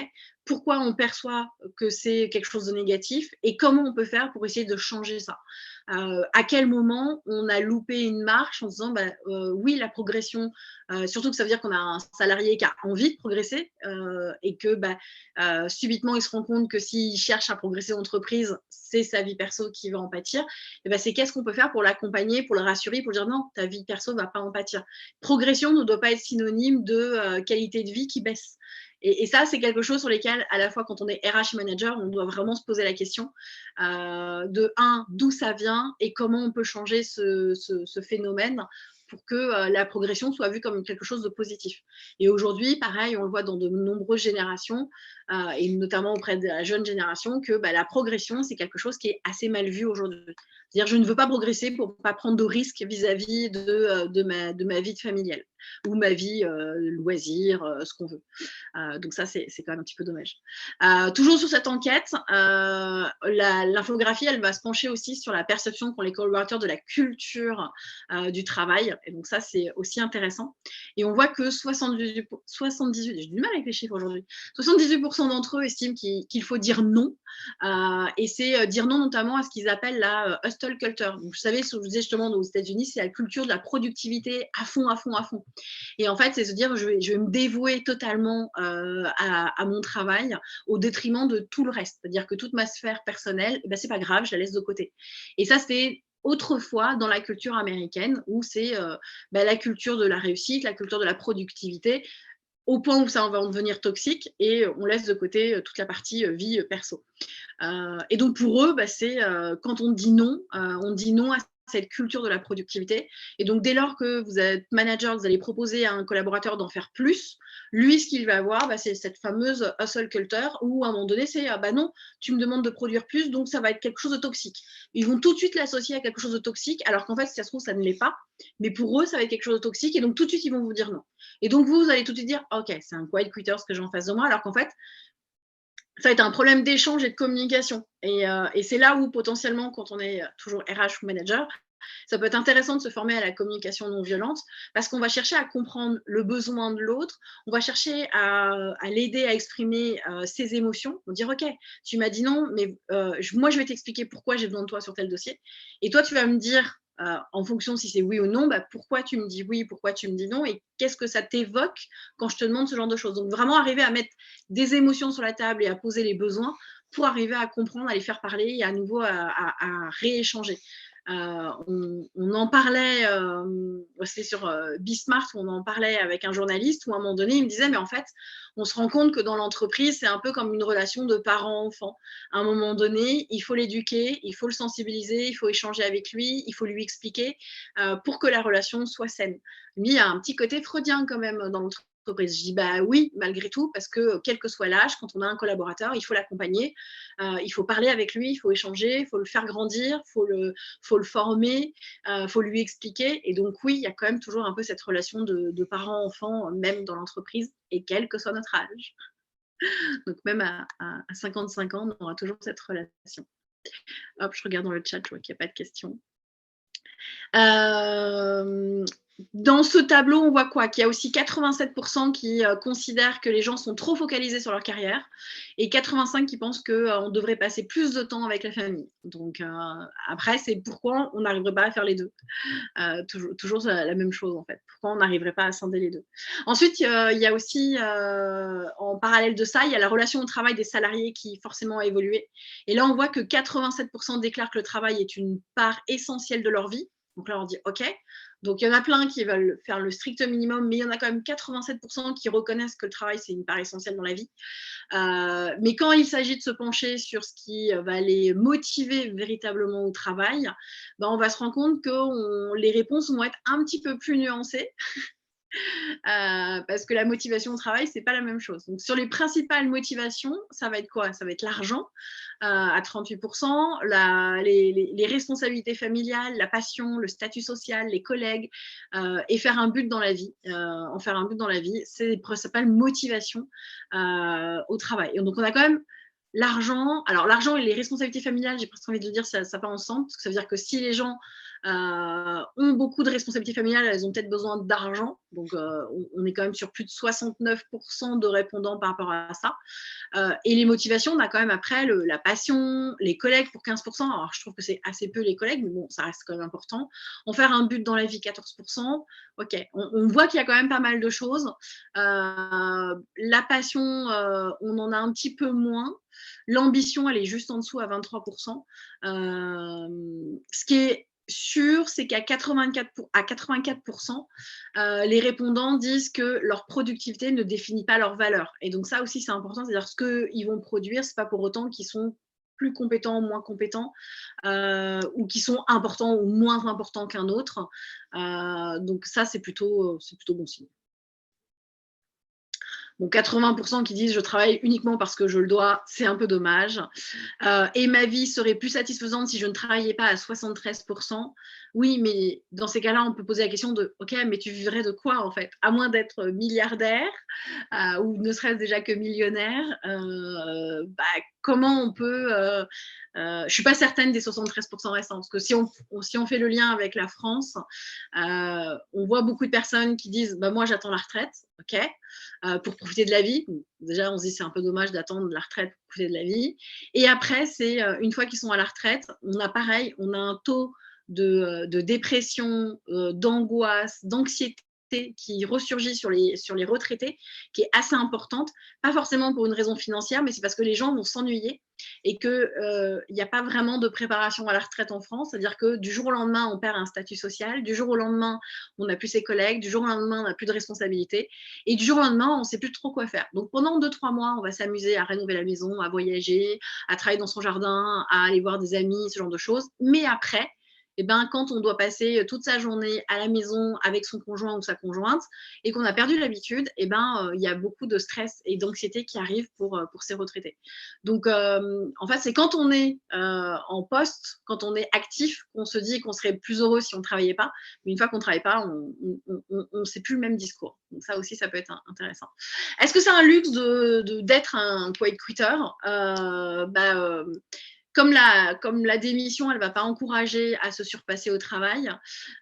pourquoi on perçoit que c'est quelque chose de négatif et comment on peut faire pour essayer de changer ça? À quel moment on a loupé une marche en se disant, oui, la progression, surtout que ça veut dire qu'on a un salarié qui a envie de progresser et que subitement, il se rend compte que s'il cherche à progresser d'entreprise, c'est sa vie perso qui va en pâtir. Et c'est qu'est-ce qu'on peut faire pour l'accompagner, pour le rassurer, pour dire non, ta vie perso ne va pas en pâtir. Progression ne doit pas être synonyme de qualité de vie qui baisse. Et ça, c'est quelque chose sur lequel, à la fois quand on est RH manager, on doit vraiment se poser la question de d'où ça vient et comment on peut changer ce phénomène pour que la progression soit vue comme quelque chose de positif. Et aujourd'hui, pareil, on le voit dans de nombreuses générations, et notamment auprès de la jeune génération, que la progression, c'est quelque chose qui est assez mal vu aujourd'hui. C'est-à-dire, je ne veux pas progresser pour ne pas prendre de risques vis-à-vis de ma vie familiale ou ma vie loisir, ce qu'on veut. Donc ça, c'est quand même un petit peu dommage. Toujours sur cette enquête, l'infographie, elle va se pencher aussi sur la perception qu'ont les collaborateurs de la culture du travail. Et donc ça, c'est aussi intéressant. Et on voit que 78, j'ai du mal avec les chiffres aujourd'hui, 78% d'entre eux estiment qu'il faut dire non. Et c'est dire non notamment à ce qu'ils appellent la hustle culture. Donc, vous savez, ce que je vous disais justement aux États-Unis, c'est la culture de la productivité à fond, à fond, à fond. Et en fait, c'est se dire, je vais me dévouer totalement à mon travail au détriment de tout le reste. C'est-à-dire que toute ma sphère personnelle, c'est pas grave, je la laisse de côté. Et ça, c'était autrefois dans la culture américaine où c'est la culture de la réussite, la culture de la productivité, au point où ça va en devenir toxique et on laisse de côté toute la partie vie perso. Et donc pour eux, c'est quand on dit non à cette culture de la productivité. Et donc dès lors que vous êtes manager, vous allez proposer à un collaborateur d'en faire plus, lui, ce qu'il va avoir, c'est cette fameuse hustle culture où à un moment donné, c'est non, tu me demandes de produire plus, donc ça va être quelque chose de toxique. Ils vont tout de suite l'associer à quelque chose de toxique, alors qu'en fait, si ça se trouve, ça ne l'est pas. Mais pour eux, ça va être quelque chose de toxique, et donc tout de suite, ils vont vous dire non. Et donc vous allez tout de suite dire, ok, c'est un quiet quitter ce que j'ai en face de moi, alors qu'en fait, ça va être un problème d'échange et de communication. Et c'est là où, potentiellement, quand on est toujours RH ou manager, ça peut être intéressant de se former à la communication non violente parce qu'on va chercher à comprendre le besoin de l'autre, on va chercher à l'aider à exprimer ses émotions, on va dire, ok, tu m'as dit non, mais moi, je vais t'expliquer pourquoi j'ai besoin de toi sur tel dossier. Et toi, tu vas me dire, en fonction si c'est oui ou non, pourquoi tu me dis oui, pourquoi tu me dis non et qu'est-ce que ça t'évoque quand je te demande ce genre de choses. Donc, vraiment arriver à mettre des émotions sur la table et à poser les besoins pour arriver à comprendre, à les faire parler et à nouveau à rééchanger. On en parlait, c'est sur Bismart, on en parlait avec un journaliste où à un moment donné, il me disait, mais en fait, on se rend compte que dans l'entreprise, c'est un peu comme une relation de parent-enfant. À un moment donné, il faut l'éduquer, il faut le sensibiliser, il faut échanger avec lui, il faut lui expliquer pour que la relation soit saine. Lui, il y a un petit côté freudien quand même dans l'entreprise. Je dis oui, malgré tout, parce que quel que soit l'âge, quand on a un collaborateur, il faut l'accompagner, il faut parler avec lui, il faut échanger, il faut le faire grandir, il faut le former, il faut lui expliquer. Et donc oui, il y a quand même toujours un peu cette relation de parent-enfant, même dans l'entreprise, et quel que soit notre âge. Donc même à 55 ans, on aura toujours cette relation. Hop, je regarde dans le chat, je vois qu'il n'y a pas de questions. Dans ce tableau, on voit quoi? Qu'il y a aussi 87% qui considèrent que les gens sont trop focalisés sur leur carrière et 85% qui pensent qu'on devrait passer plus de temps avec la famille. Donc après, c'est pourquoi on n'arriverait pas à faire les deux. Toujours la même chose en fait. Pourquoi on n'arriverait pas à scinder les deux? Ensuite, il y a aussi, en parallèle de ça, il y a la relation au travail des salariés qui forcément a évolué. Et là, on voit que 87% déclarent que le travail est une part essentielle de leur vie. Donc là, on dit OK. Donc, il y en a plein qui veulent faire le strict minimum, mais il y en a quand même 87% qui reconnaissent que le travail, c'est une part essentielle dans la vie. Mais quand il s'agit de se pencher sur ce qui va les motiver véritablement au travail, on va se rendre compte que les réponses vont être un petit peu plus nuancées. Parce que la motivation au travail, c'est pas la même chose. Donc, sur les principales motivations, ça va être quoi? Ça va être l'argent à 38%, les responsabilités familiales, la passion, le statut social, les collègues, et faire un but dans la vie. En faire un but dans la vie, c'est les principales motivations au travail. Et donc, on a quand même l'argent. Alors, l'argent et les responsabilités familiales, j'ai presque envie de dire, ça va ensemble, parce que ça veut dire que si les gens ont beaucoup de responsabilités familiales, elles ont peut-être besoin d'argent. Donc, on est quand même sur plus de 69% de répondants par rapport à ça. Et les motivations, on a quand même après la passion, les collègues pour 15%. Alors, je trouve que c'est assez peu les collègues, mais bon, ça reste quand même important. En faire un but dans la vie, 14%. OK, on voit qu'il y a quand même pas mal de choses. La passion, on en a un petit peu moins. L'ambition, elle est juste en dessous à 23%. Ce qui est sûr, c'est qu'à 84%, les répondants disent que leur productivité ne définit pas leur valeur. Et donc ça aussi, c'est important, c'est-à-dire ce qu'ils vont produire, ce n'est pas pour autant qu'ils sont plus compétents ou moins compétents, ou qui sont importants ou moins importants qu'un autre. Donc ça, c'est plutôt bon signe. Bon, 80% qui disent « je travaille uniquement parce que je le dois », c'est un peu dommage. Et ma vie serait plus satisfaisante si je ne travaillais pas à 73%. Oui, mais dans ces cas-là, on peut poser la question de « ok, mais tu vivrais de quoi en fait ?» À moins d'être milliardaire ou ne serait-ce déjà que millionnaire, comment on peut… je ne suis pas certaine des 73% restants, parce que si on fait le lien avec la France, on voit beaucoup de personnes qui disent « moi, j'attends la retraite, ok ?» pour profiter de la vie. Déjà, on se dit c'est un peu dommage d'attendre la retraite pour profiter de la vie. Et après, c'est une fois qu'ils sont à la retraite, on a un taux de dépression, d'angoisse, d'anxiété qui ressurgit sur les retraités, qui est assez importante, pas forcément pour une raison financière, mais c'est parce que les gens vont s'ennuyer et qu'il n'y a pas vraiment de préparation à la retraite en France, c'est-à-dire que du jour au lendemain, on perd un statut social, du jour au lendemain, on n'a plus ses collègues, du jour au lendemain, on n'a plus de responsabilité, et du jour au lendemain, on ne sait plus trop quoi faire. Donc pendant 2-3 mois, on va s'amuser à rénover la maison, à voyager, à travailler dans son jardin, à aller voir des amis, ce genre de choses, mais après, quand on doit passer toute sa journée à la maison avec son conjoint ou sa conjointe et qu'on a perdu l'habitude, il y a beaucoup de stress et d'anxiété qui arrivent pour ces retraités. Donc, en fait, c'est quand on est en poste, quand on est actif, qu'on se dit qu'on serait plus heureux si on ne travaillait pas. Mais une fois qu'on ne travaille pas, on ne sait plus le même discours. Donc, ça aussi, ça peut être intéressant. Est-ce que c'est un luxe d'être un quiet quitter comme la démission, elle ne va pas encourager à se surpasser au travail,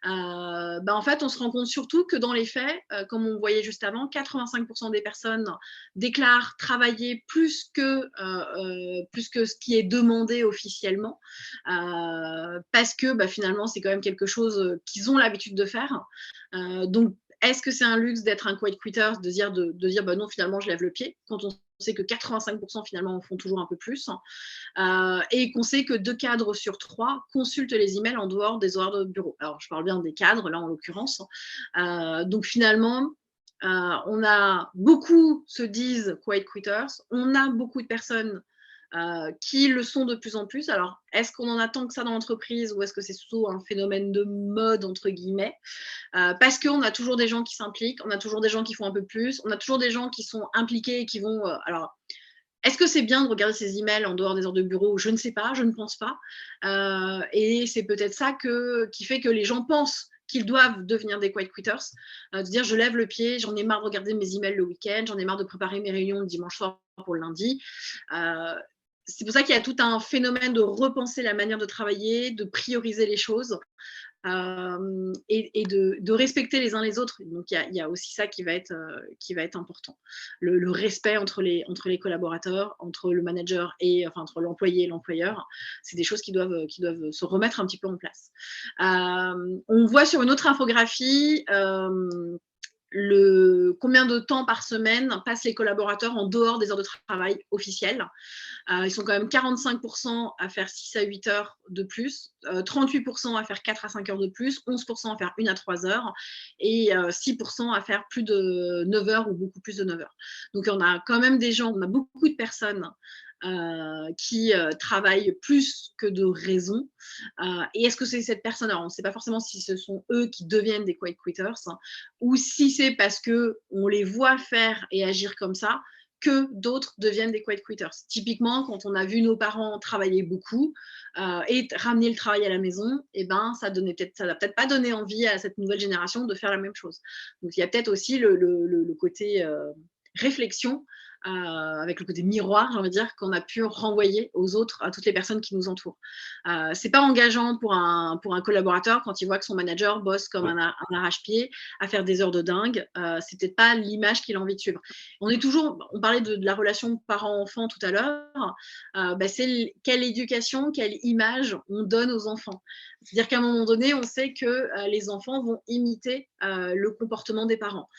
en fait, on se rend compte surtout que dans les faits, comme on voyait juste avant, 85% des personnes déclarent travailler plus que ce qui est demandé officiellement, parce que finalement, c'est quand même quelque chose qu'ils ont l'habitude de faire. Donc, est-ce que c'est un luxe d'être un quiet quitter, de dire non, finalement, je lève le pied, quand on sait que 85% finalement en font toujours un peu plus, et qu'on sait que 2 cadres sur 3 consultent les emails en dehors des horaires de bureau. Alors, je parle bien des cadres, là, en l'occurrence. Donc, finalement, beaucoup se disent quiet quitters, on a beaucoup de personnes qui le sont de plus en plus. Alors, est-ce qu'on en attend que ça dans l'entreprise ou est-ce que c'est surtout un phénomène de mode, entre guillemets, parce qu'on a toujours des gens qui s'impliquent, on a toujours des gens qui font un peu plus, on a toujours des gens qui sont impliqués et qui vont… alors, est-ce que c'est bien de regarder ses emails en dehors des heures de bureau? Je ne sais pas, je ne pense pas. Et c'est peut-être ça qui fait que les gens pensent qu'ils doivent devenir des quiet quitters, de dire je lève le pied, j'en ai marre de regarder mes emails le week-end, j'en ai marre de préparer mes réunions le dimanche soir pour le lundi. C'est pour ça qu'il y a tout un phénomène de repenser la manière de travailler, de prioriser les choses. Et de respecter les uns les autres. Donc, il y a aussi ça qui va être important. Le respect entre les collaborateurs, entre le manager entre l'employé et l'employeur, c'est des choses qui doivent se remettre un petit peu en place. On voit sur une autre infographie combien de temps par semaine passent les collaborateurs en dehors des heures de travail officielles. Ils sont quand même 45% à faire 6 à 8 heures de plus, 38% à faire 4 à 5 heures de plus, 11% à faire 1 à 3 heures et 6% à faire plus de 9 heures ou beaucoup plus de 9 heures. Donc, on a quand même on a beaucoup de personnes qui travaillent plus que de raison. Et est-ce que c'est cette personne, alors on ne sait pas forcément si ce sont eux qui deviennent des quiet quitters, ou si c'est parce qu'on les voit faire et agir comme ça que d'autres deviennent des quiet quitters. Typiquement, quand on a vu nos parents travailler beaucoup et ramener le travail à la maison, ça n'a peut-être pas donné envie à cette nouvelle génération de faire la même chose. Donc, il y a peut-être aussi le côté réflexion, avec le côté miroir, j'ai envie de dire, qu'on a pu renvoyer aux autres, à toutes les personnes qui nous entourent. C'est pas engageant pour un collaborateur quand il voit que son manager bosse comme un arrache-pied à faire des heures de dingue. C'est peut-être pas l'image qu'il a envie de suivre. On parlait de la relation parent-enfant tout à l'heure. C'est quelle éducation, quelle image on donne aux enfants. C'est-à-dire qu'à un moment donné, on sait que les enfants vont imiter le comportement des parents.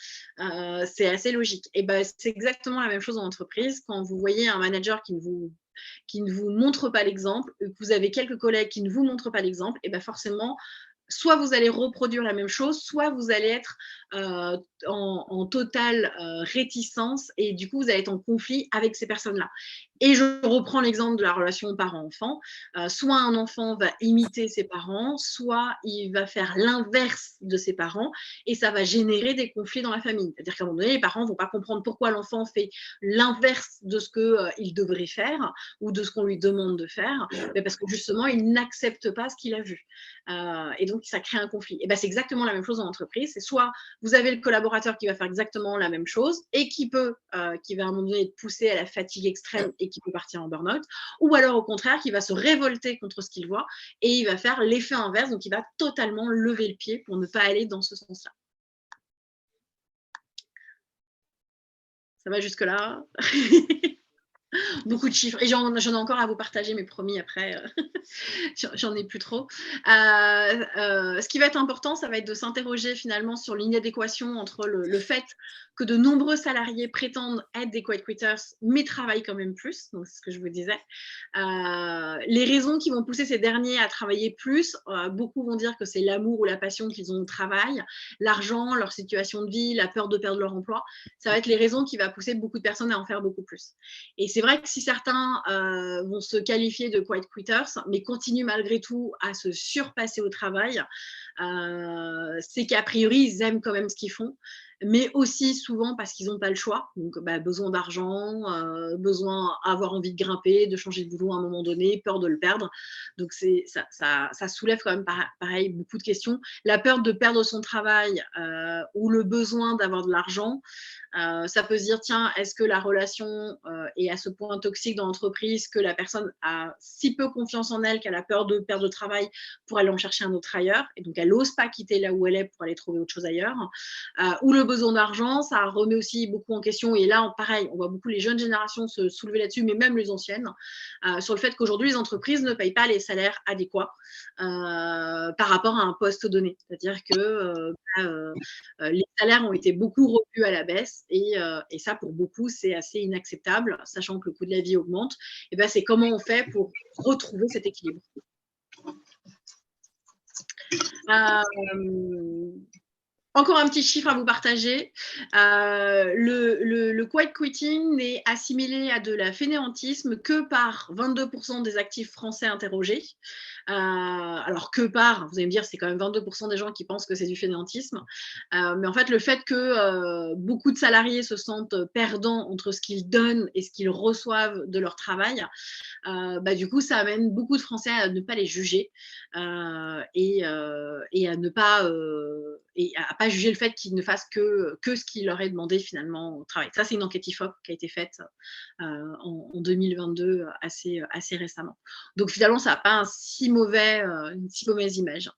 C'est assez logique. Et c'est exactement la même chose en entreprise. Quand vous voyez un manager qui ne vous montre pas l'exemple, que vous avez quelques collègues qui ne vous montrent pas l'exemple, forcément, soit vous allez reproduire la même chose, soit vous allez être en totale réticence et du coup, vous allez être en conflit avec ces personnes-là. Et je reprends l'exemple de la relation parent-enfant. Soit un enfant va imiter ses parents, soit il va faire l'inverse de ses parents et ça va générer des conflits dans la famille. C'est-à-dire qu'à un moment donné, les parents ne vont pas comprendre pourquoi l'enfant fait l'inverse de ce qu'il devrait faire ou de ce qu'on lui demande de faire, mais parce que justement, il n'accepte pas ce qu'il a vu. Et donc, ça crée un conflit. Et ben, c'est exactement la même chose en entreprise. C'est soit vous avez le collaborateur qui va faire exactement la même chose et qui va à un moment donné être poussé à la fatigue extrême et qui peut partir en burn-out, ou alors au contraire, qui va se révolter contre ce qu'il voit et il va faire l'effet inverse, donc il va totalement lever le pied pour ne pas aller dans ce sens-là. Ça va jusque-là? Beaucoup de chiffres. Et j'en ai encore à vous partager, mais promis, après, j'en ai plus trop. Ce qui va être important, ça va être de s'interroger finalement sur l'inadéquation entre le fait que de nombreux salariés prétendent être des quiet quitters, mais travaillent quand même plus. Donc, c'est ce que je vous disais. Les raisons qui vont pousser ces derniers à travailler plus, beaucoup vont dire que c'est l'amour ou la passion qu'ils ont au travail, l'argent, leur situation de vie, la peur de perdre leur emploi. Ça va être les raisons qui vont pousser beaucoup de personnes à en faire beaucoup plus. Et c'est vrai que si certains vont se qualifier de quiet quitters, mais continuent malgré tout à se surpasser au travail, c'est qu'a priori, ils aiment quand même ce qu'ils font, mais aussi souvent parce qu'ils n'ont pas le choix. Donc, besoin d'argent, besoin d'avoir envie de grimper, de changer de boulot à un moment donné, peur de le perdre. Donc, ça soulève quand même pareil beaucoup de questions. La peur de perdre son travail ou le besoin d'avoir de l'argent, ça peut se dire, tiens, est-ce que la relation est à ce point toxique dans l'entreprise que la personne a si peu confiance en elle qu'elle a peur de perdre le travail pour aller en chercher un autre ailleurs, et donc elle n'ose pas quitter là où elle est pour aller trouver autre chose ailleurs, ou le besoin d'argent, ça remet aussi beaucoup en question, et là, pareil, on voit beaucoup les jeunes générations se soulever là-dessus, mais même les anciennes, sur le fait qu'aujourd'hui, les entreprises ne payent pas les salaires adéquats par rapport à un poste donné. C'est-à-dire que les salaires ont été beaucoup revus à la baisse, et ça, pour beaucoup, c'est assez inacceptable, sachant que le coût de la vie augmente. Et ben, c'est comment on fait pour retrouver cet équilibre. Encore un petit chiffre à vous partager. Le quiet quitting n'est assimilé à de la fainéantisme que par 22% des actifs français interrogés. Alors que par, vous allez me dire, c'est quand même 22% des gens qui pensent que c'est du fainéantisme. Mais en fait, le fait que beaucoup de salariés se sentent perdants entre ce qu'ils donnent et ce qu'ils reçoivent de leur travail, du coup, ça amène beaucoup de Français à ne pas les juger et à ne pas juger le fait qu'ils ne fassent que ce qui leur est demandé finalement au travail. Ça, c'est une enquête IFOP qui a été faite en 2022 assez récemment. Donc finalement, ça n'a pas une si mauvaise image.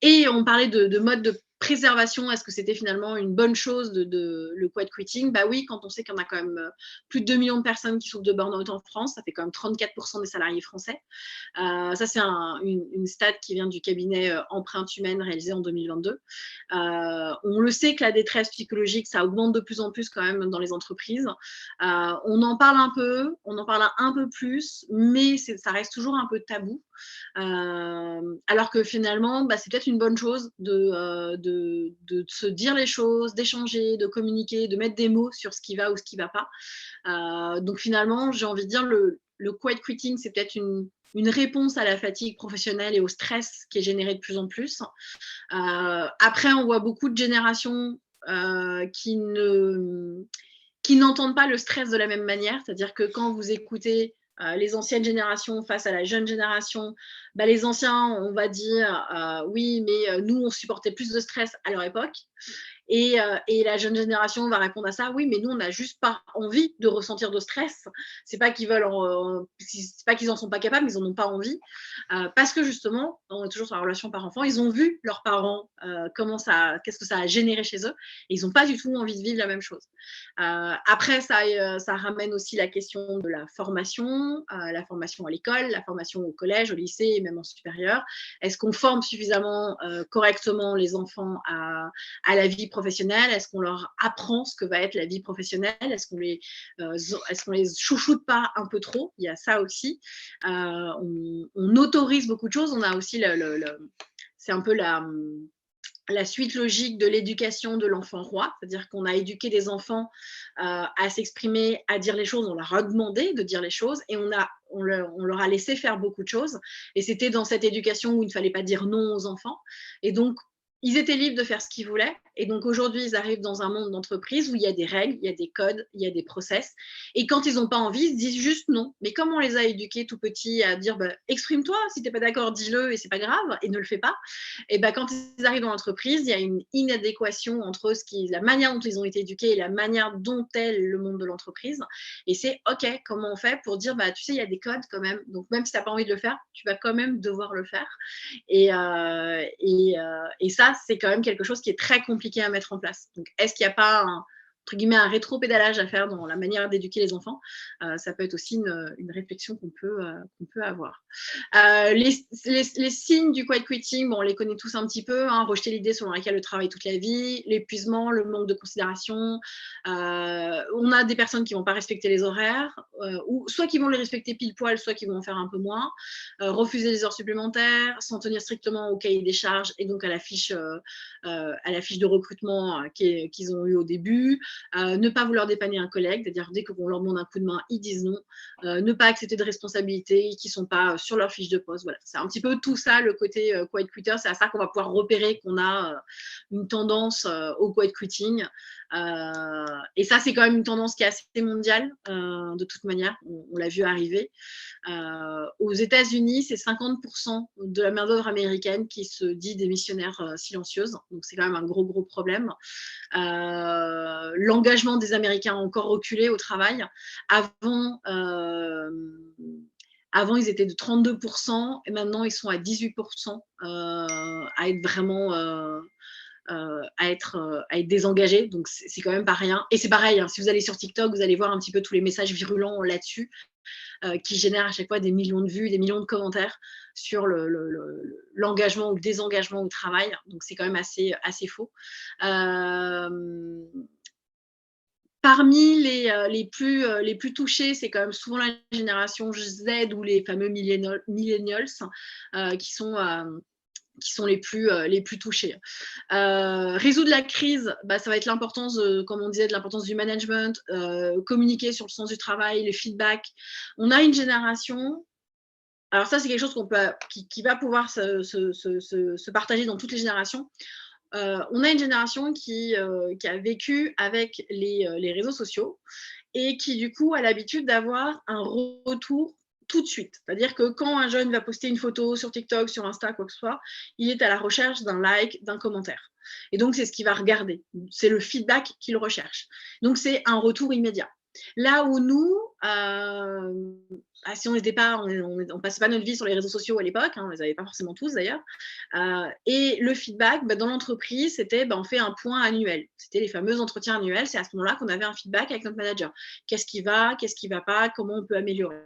Et on parlait de mode de préservation, est-ce que c'était finalement une bonne chose le quiet quitting? Bah oui, quand on sait qu'il y en a quand même plus de 2 millions de personnes qui souffrent de burn-out en France, ça fait quand même 34% des salariés français. Ça, c'est une stat qui vient du cabinet Empreinte Humaine réalisé en 2022. On le sait que la détresse psychologique, ça augmente de plus en plus quand même dans les entreprises. On en parle un peu, on en parle un peu plus, mais ça reste toujours un peu tabou. Alors que finalement, c'est peut-être une bonne chose de se dire les choses, d'échanger, de communiquer, de mettre des mots sur ce qui va ou ce qui ne va pas. Donc finalement, j'ai envie de dire, le quiet quitting, c'est peut-être une réponse à la fatigue professionnelle et au stress qui est généré de plus en plus. Après, on voit beaucoup de générations qui n'entendent pas le stress de la même manière. C'est-à-dire que quand vous écoutez les anciennes générations face à la jeune génération, les anciens, on va dire oui, mais nous, on supportait plus de stress à leur époque. Et la jeune génération va répondre à ça, oui, mais nous, on n'a juste pas envie de ressentir de stress. C'est pas qu'ils veulent, c'est pas qu'ils en sont pas capables, mais ils en ont pas envie. Parce que justement, on est toujours sur la relation par-enfant, ils ont vu leurs parents, qu'est-ce que ça a généré chez eux, et ils n'ont pas du tout envie de vivre la même chose. Après, ça ramène aussi la question de la formation à l'école, la formation au collège, au lycée et même en supérieur. Est-ce qu'on forme suffisamment correctement les enfants à la vie professionnelle? Est-ce qu'on leur apprend ce que va être la vie professionnelle? Est-ce qu'on les chouchoute pas un peu trop? Il y a ça aussi. On autorise beaucoup de choses. On a aussi c'est un peu la suite logique de l'éducation de l'enfant roi, c'est-à-dire qu'on a éduqué des enfants à s'exprimer, à dire les choses, on leur a demandé de dire les choses et on leur a laissé faire beaucoup de choses. Et c'était dans cette éducation où il ne fallait pas dire non aux enfants. Et donc, ils étaient libres de faire ce qu'ils voulaient. Et donc, aujourd'hui, ils arrivent dans un monde d'entreprise où il y a des règles, il y a des codes, il y a des process. Et quand ils n'ont pas envie, ils se disent juste non. Mais comme on les a éduqués tout petits à dire bah, exprime-toi, si tu n'es pas d'accord, dis-le et c'est pas grave, et ne le fais pas. Et ben, quand ils arrivent dans l'entreprise, il y a une inadéquation entre la manière dont ils ont été éduqués et la manière dont est le monde de l'entreprise. Et c'est OK, comment on fait pour dire, bah, tu sais, il y a des codes quand même. Donc, même si tu n'as pas envie de le faire, tu vas quand même devoir le faire. Et ça, c'est quand même quelque chose qui est très compliqué à mettre en place. Donc, est-ce qu'il n'y a pas entre guillemets, un rétro-pédalage à faire dans la manière d'éduquer les enfants? Ça peut être aussi une réflexion qu'on peut avoir. Les signes du quiet quitting, bon, on les connaît tous un petit peu, hein, rejeter l'idée selon laquelle le travail toute la vie, l'épuisement, le manque de considération. On a des personnes qui ne vont pas respecter les horaires, ou soit qui vont les respecter pile poil, soit qui vont en faire un peu moins, refuser les heures supplémentaires, s'en tenir strictement au cahier des charges et donc à la fiche de recrutement qu'ils ont eu au début, ne pas vouloir dépanner un collègue, c'est-à-dire dès qu'on leur demande un coup de main, ils disent non, ne pas accepter de responsabilités qui ne sont pas sur leur fiche de poste. Voilà. C'est un petit peu tout ça, le côté quiet quitter. C'est à ça qu'on va pouvoir repérer qu'on a une tendance au quiet quitting. Et ça, c'est quand même une tendance qui est assez mondiale, de toute manière. On l'a vu arriver. Aux États-Unis, c'est 50% de la main-d'œuvre américaine qui se dit démissionnaire silencieuse. Donc, c'est quand même un gros problème. L'engagement des Américains a encore reculé au travail. Avant, ils étaient de 32% et maintenant, ils sont à 18% à être vraiment à être désengagés. Donc, c'est quand même pas rien. Et c'est pareil, hein, si vous allez sur TikTok, vous allez voir un petit peu tous les messages virulents là-dessus qui génèrent à chaque fois des millions de vues, des millions de commentaires sur l'engagement ou le désengagement au travail. Donc, c'est quand même assez faux. Parmi les plus touchés, c'est quand même souvent la génération Z ou les fameux millennials qui sont les plus touchés. Résoudre la crise, bah, ça va être l'importance, comme on disait, de l'importance du management, communiquer sur le sens du travail, les feedbacks. On a une génération, alors ça c'est quelque chose qui va pouvoir se partager dans toutes les générations. On a une génération qui a vécu avec les réseaux sociaux et qui, du coup, a l'habitude d'avoir un retour tout de suite. C'est-à-dire que quand un jeune va poster une photo sur TikTok, sur Insta, quoi que ce soit, il est à la recherche d'un like, d'un commentaire. Et donc, c'est ce qu'il va regarder. C'est le feedback qu'il recherche. Donc, c'est un retour immédiat. Là où nous, si on n'était pas, on passait pas notre vie sur les réseaux sociaux à l'époque, hein, on les avait pas forcément tous d'ailleurs. Et le feedback, dans l'entreprise, c'était on fait un point annuel. C'était les fameux entretiens annuels. C'est à ce moment-là qu'on avait un feedback avec notre manager. Qu'est-ce qui va pas, comment on peut améliorer.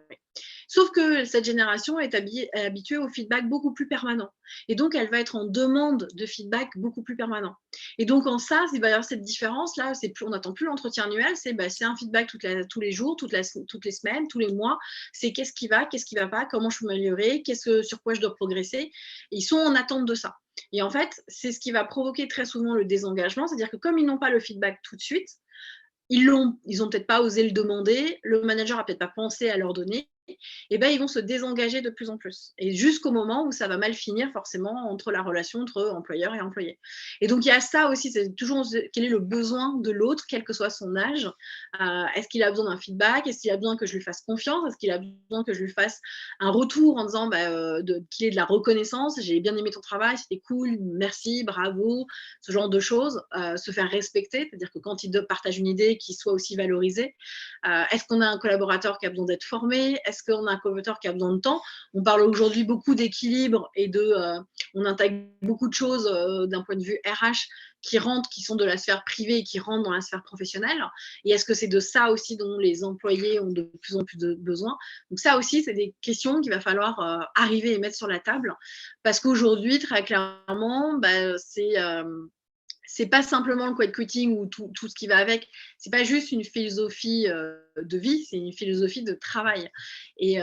Sauf que cette génération est habituée au feedback beaucoup plus permanent. Et donc, elle va être en demande de feedback beaucoup plus permanent. Et donc, en ça, il va y avoir cette différence-là. On n'attend plus l'entretien annuel. C'est un feedback tous les jours, toutes les semaines, tous les mois. C'est qu'est-ce qui va pas, comment je peux m'améliorer, sur quoi je dois progresser. Et ils sont en attente de ça. Et en fait, c'est ce qui va provoquer très souvent le désengagement. C'est-à-dire que comme ils n'ont pas le feedback tout de suite, ils n'ont peut-être pas osé le demander, le manager n'a peut-être pas pensé à leur donner, et ils vont se désengager de plus en plus. Et jusqu'au moment où ça va mal finir forcément entre la relation entre employeur et employé. Et donc, il y a ça aussi, c'est toujours quel est le besoin de l'autre, quel que soit son âge. Est-ce qu'il a besoin d'un feedback? Est-ce qu'il a besoin que je lui fasse confiance? Est-ce qu'il a besoin que je lui fasse un retour en disant qu'il ait de la reconnaissance? J'ai bien aimé ton travail, c'était cool, merci, bravo, ce genre de choses. Se faire respecter, c'est-à-dire que quand il partage une idée, qu'il soit aussi valorisé. Est-ce qu'on a un collaborateur qui a besoin d'être formé? Est-ce qu'on a un collaborateur qui a besoin de temps? On parle aujourd'hui beaucoup d'équilibre et on intègre beaucoup de choses d'un point de vue RH qui sont de la sphère privée et qui rentrent dans la sphère professionnelle. Et est-ce que c'est de ça aussi dont les employés ont de plus en plus besoin? Donc ça aussi, c'est des questions qu'il va falloir arriver et mettre sur la table parce qu'aujourd'hui, très clairement, c'est c'est pas simplement le quiet quitting ou tout ce qui va avec. C'est pas juste une philosophie de vie, c'est une philosophie de travail. Et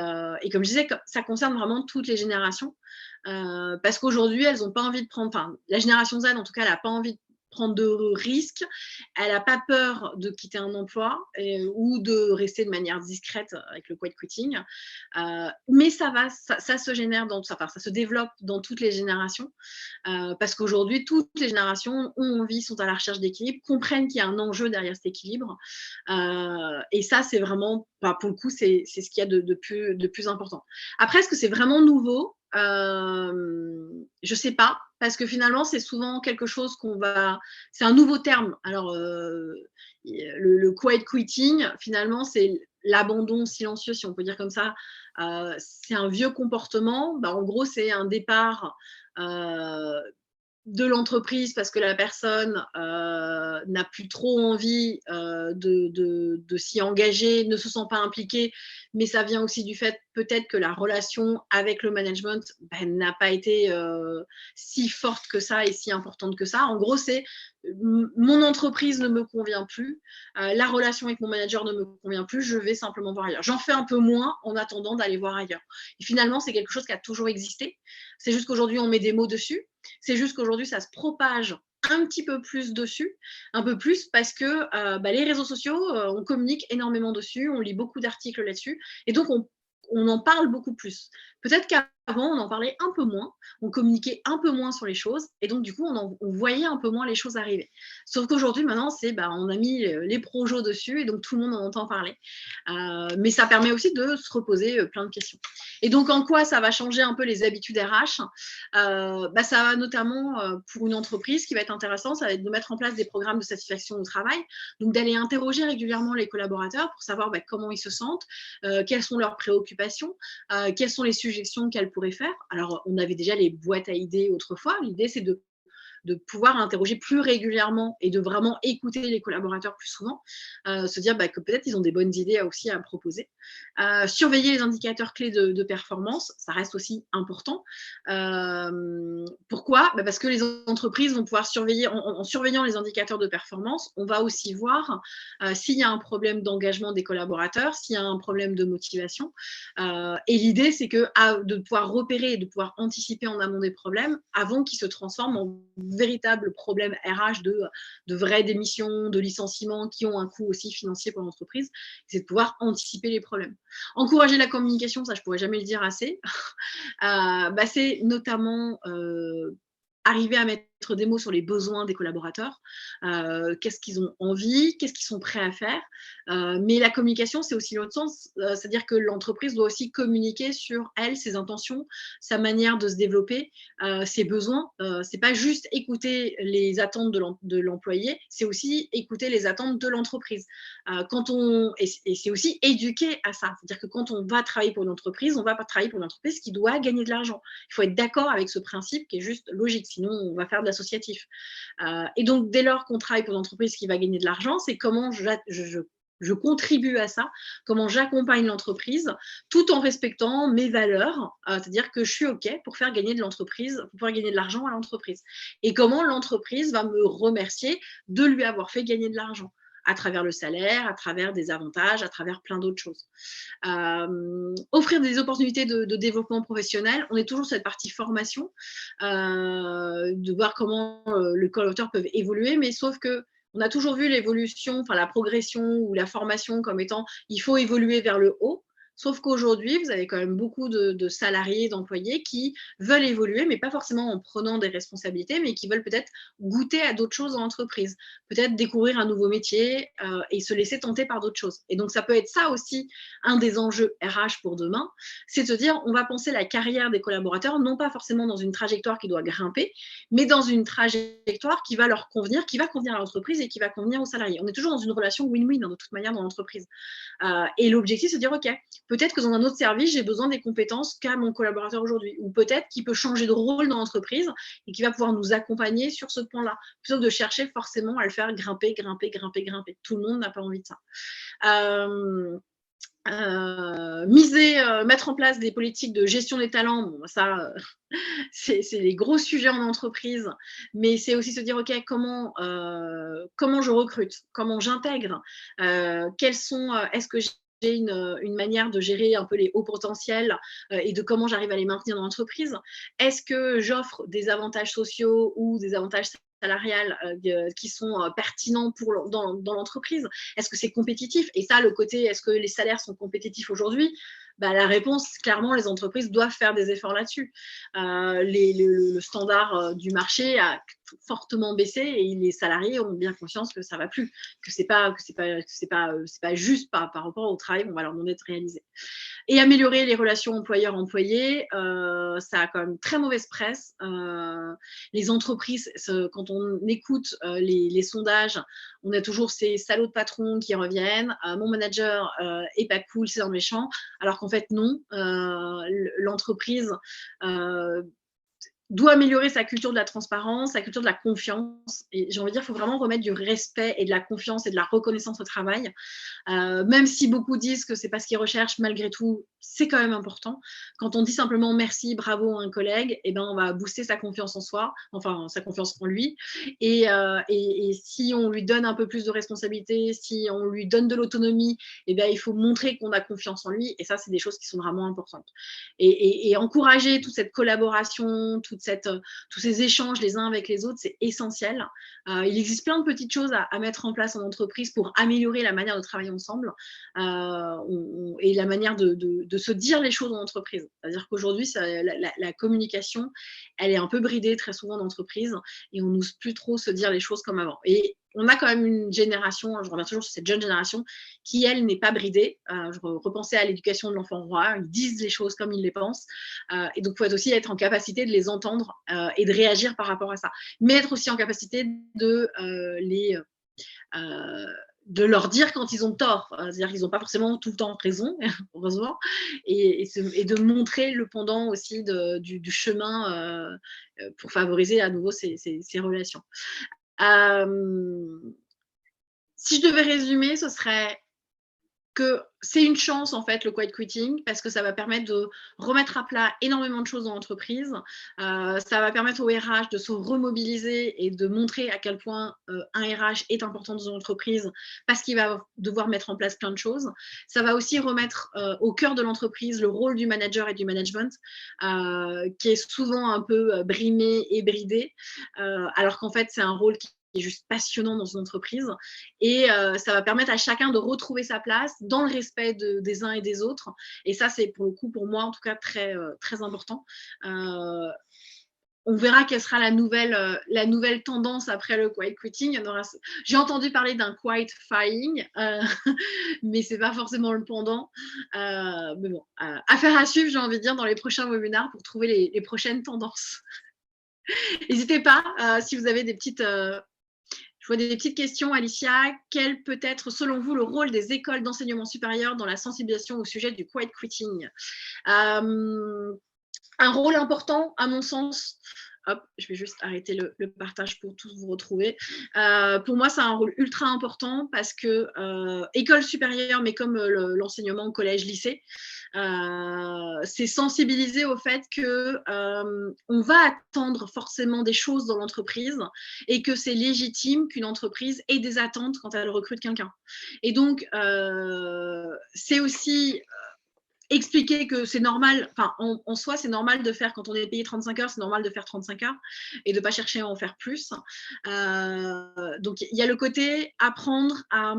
comme je disais, ça concerne vraiment toutes les générations. Parce qu'aujourd'hui, elles n'ont pas envie de prendre, enfin, la génération Z, en tout cas, elle n'a pas envie de prendre de risques, elle n'a pas peur de quitter un emploi ou de rester de manière discrète avec le quiet quitting. Mais ça se génère ça se développe dans toutes les générations. Parce qu'aujourd'hui, toutes les générations ont envie, sont à la recherche d'équilibre, comprennent qu'il y a un enjeu derrière cet équilibre. Et ça, c'est vraiment, pour le coup, c'est ce qu'il y a de plus important. Après, est-ce que c'est vraiment nouveau ? Je sais pas, parce que finalement, c'est souvent quelque chose c'est un nouveau terme. Alors, le quiet quitting, finalement, c'est l'abandon silencieux, si on peut dire comme ça. C'est un vieux comportement. En gros, c'est un départ de l'entreprise parce que la personne n'a plus trop envie de s'y engager, ne se sent pas impliquée, mais ça vient aussi du fait peut-être que la relation avec le management n'a pas été si forte que ça et si importante que ça. En gros, c'est mon entreprise ne me convient plus, la relation avec mon manager ne me convient plus, je vais simplement voir ailleurs. J'en fais un peu moins en attendant d'aller voir ailleurs. Et finalement, c'est quelque chose qui a toujours existé. C'est juste qu'aujourd'hui, on met des mots dessus. C'est juste qu'aujourd'hui, ça se propage un petit peu plus dessus, un peu plus parce que les réseaux sociaux, on communique énormément dessus, on lit beaucoup d'articles là-dessus, et donc on en parle beaucoup plus. Peut-être qu'avant, on en parlait un peu moins, on communiquait un peu moins sur les choses, et donc du coup, on voyait un peu moins les choses arriver. Sauf qu'aujourd'hui, maintenant, on a mis les projets dessus, et donc tout le monde en entend parler. Mais ça permet aussi de se reposer plein de questions. Et donc, en quoi ça va changer un peu les habitudes RH ? Ça va notamment, pour une entreprise, ce qui va être intéressant, ça va être de mettre en place des programmes de satisfaction au travail, donc d'aller interroger régulièrement les collaborateurs pour savoir comment ils se sentent, quelles sont leurs préoccupations, quelles sont les suggestions qu'elles pourraient faire. Alors, on avait déjà les boîtes à idées autrefois. L'idée, c'est de pouvoir interroger plus régulièrement et de vraiment écouter les collaborateurs plus souvent, se dire que peut-être ils ont des bonnes idées aussi à proposer. Surveiller les indicateurs clés de performance, ça reste aussi important. Pourquoi ? Parce que les entreprises vont pouvoir surveiller, en surveillant les indicateurs de performance, on va aussi voir s'il y a un problème d'engagement des collaborateurs, s'il y a un problème de motivation. Et l'idée, c'est de pouvoir repérer et de pouvoir anticiper en amont des problèmes avant qu'ils se transforment en véritable problème RH de vraies démissions, de licenciements qui ont un coût aussi financier pour l'entreprise, c'est de pouvoir anticiper les problèmes. Encourager la communication, ça je pourrais jamais le dire assez, c'est notamment arriver à mettre des mots sur les besoins des collaborateurs, qu'est-ce qu'ils ont envie, qu'est-ce qu'ils sont prêts à faire. Mais la communication, c'est aussi l'autre sens, c'est-à-dire que l'entreprise doit aussi communiquer sur elle, ses intentions, sa manière de se développer, ses besoins. C'est pas juste écouter les attentes de l'employé, c'est aussi écouter les attentes de l'entreprise. Et c'est aussi éduquer à ça, c'est-à-dire que quand on va travailler pour une entreprise, on va pas travailler pour une entreprise qui doit gagner de l'argent. Il faut être d'accord avec ce principe qui est juste logique, sinon on va faire de l'associatif. Et donc, dès lors qu'on travaille pour une entreprise qui va gagner de l'argent, c'est comment je contribue à ça, comment j'accompagne l'entreprise tout en respectant mes valeurs, c'est-à-dire que je suis OK pour faire gagner de l'entreprise, pour faire gagner de l'argent à l'entreprise. Et comment l'entreprise va me remercier de lui avoir fait gagner de l'argent à travers le salaire, à travers des avantages, à travers plein d'autres choses. Offrir des opportunités de développement professionnel. On est toujours sur cette partie formation, de voir comment les collaborateurs peuvent évoluer, mais sauf que on a toujours vu l'évolution, enfin la progression ou la formation comme étant il faut évoluer vers le haut. Sauf qu'aujourd'hui, vous avez quand même beaucoup de salariés, d'employés qui veulent évoluer, mais pas forcément en prenant des responsabilités, mais qui veulent peut-être goûter à d'autres choses dans l'entreprise, peut-être découvrir un nouveau métier et se laisser tenter par d'autres choses. Et donc, ça peut être ça aussi, un des enjeux RH pour demain, c'est de se dire, on va penser la carrière des collaborateurs, non pas forcément dans une trajectoire qui doit grimper, mais dans une trajectoire qui va leur convenir, qui va convenir à l'entreprise et qui va convenir aux salariés. On est toujours dans une relation win-win, de toute manière, dans l'entreprise. Et l'objectif, c'est de dire, OK, peut-être que dans un autre service, j'ai besoin des compétences qu'a mon collaborateur aujourd'hui. Ou peut-être qu'il peut changer de rôle dans l'entreprise et qu'il va pouvoir nous accompagner sur ce point-là, plutôt que de chercher forcément à le faire grimper. Tout le monde n'a pas envie de ça. Mettre en place des politiques de gestion des talents, bon, ça, c'est les gros sujets en entreprise, mais c'est aussi se dire, OK, comment je recrute, comment j'intègre, est-ce que j'ai une manière de gérer un peu les hauts potentiels et de comment j'arrive à les maintenir dans l'entreprise. Est-ce que j'offre des avantages sociaux ou des avantages salariales qui sont pertinents dans l'entreprise? Est-ce que c'est compétitif? Et ça, le côté, est-ce que les salaires sont compétitifs aujourd'hui? Bah, la réponse, clairement, les entreprises doivent faire des efforts là-dessus. Le standard du marché a fortement baissé et les salariés ont bien conscience que ça ne va plus, que c'est pas juste par rapport au travail qu'on va leur demander de réaliser. Et améliorer les relations employeurs-employés, ça a quand même très mauvaise presse. Les entreprises, quand on écoute les sondages, on a toujours ces salauds de patrons qui reviennent. Mon manager est pas cool, c'est un méchant. Alors qu'en fait, non. L'entreprise doit améliorer sa culture de la transparence, sa culture de la confiance. Et j'ai envie de dire, il faut vraiment remettre du respect et de la confiance et de la reconnaissance au travail. Même si beaucoup disent que c'est pas ce qu'ils recherchent, malgré tout, c'est quand même important. Quand on dit simplement merci, bravo à un collègue, eh ben, on va booster sa confiance en soi, enfin sa confiance en lui. Et si on lui donne un peu plus de responsabilité, si on lui donne de l'autonomie, eh ben, il faut montrer qu'on a confiance en lui. Et ça, c'est des choses qui sont vraiment importantes. Et encourager toute cette collaboration, tous ces échanges les uns avec les autres, c'est essentiel. Il existe plein de petites choses à mettre en place en entreprise pour améliorer la manière de travailler ensemble et la manière de se dire les choses en entreprise. C'est-à-dire qu'aujourd'hui, la communication, elle est un peu bridée très souvent en entreprise et on n'ose plus trop se dire les choses comme avant. Et on a quand même une génération, je reviens toujours sur cette jeune génération, qui, elle, n'est pas bridée. Je repensais à l'éducation de l'enfant roi, ils disent les choses comme ils les pensent. Et donc, il faut aussi être en capacité de les entendre et de réagir par rapport à ça. Mais être aussi en capacité de leur dire quand ils ont tort. C'est-à-dire qu'ils n'ont pas forcément tout le temps raison, heureusement, et de montrer le pendant aussi du chemin pour favoriser à nouveau ces relations. Si je devais résumer, ce serait que c'est une chance, en fait, le quiet quitting, parce que ça va permettre de remettre à plat énormément de choses dans l'entreprise. Ça va permettre au RH de se remobiliser et de montrer à quel point un RH est important dans une entreprise parce qu'il va devoir mettre en place plein de choses. Ça va aussi remettre au cœur de l'entreprise le rôle du manager et du management, qui est souvent un peu brimé et bridé, alors qu'en fait, c'est un rôle qui est juste passionnant dans une entreprise. Et ça va permettre à chacun de retrouver sa place dans le respect des uns et des autres. Et ça, c'est pour le coup, pour moi, en tout cas, très, très important. On verra quelle sera la nouvelle tendance après le quiet quitting. J'ai entendu parler d'un quiet fying, mais ce n'est pas forcément le pendant. Mais bon, affaire à suivre, j'ai envie de dire, dans les prochains webinars pour trouver les prochaines tendances. N'hésitez pas, si vous avez des petites questions, Alicia. Quel peut être, selon vous, le rôle des écoles d'enseignement supérieur dans la sensibilisation au sujet du quiet quitting? Un rôle important, à mon sens. Hop, je vais juste arrêter le partage pour tous vous retrouver. Pour moi, c'est un rôle ultra important parce que école supérieure, mais comme l'enseignement au collège, lycée, c'est sensibiliser au fait que on va attendre forcément des choses dans l'entreprise et que c'est légitime qu'une entreprise ait des attentes quand elle recrute quelqu'un. Et donc, c'est aussi expliquer que c'est normal, enfin, en soi, c'est normal de faire, quand on est payé 35 heures, c'est normal de faire 35 heures et de ne pas chercher à en faire plus. Donc, il y a le côté apprendre à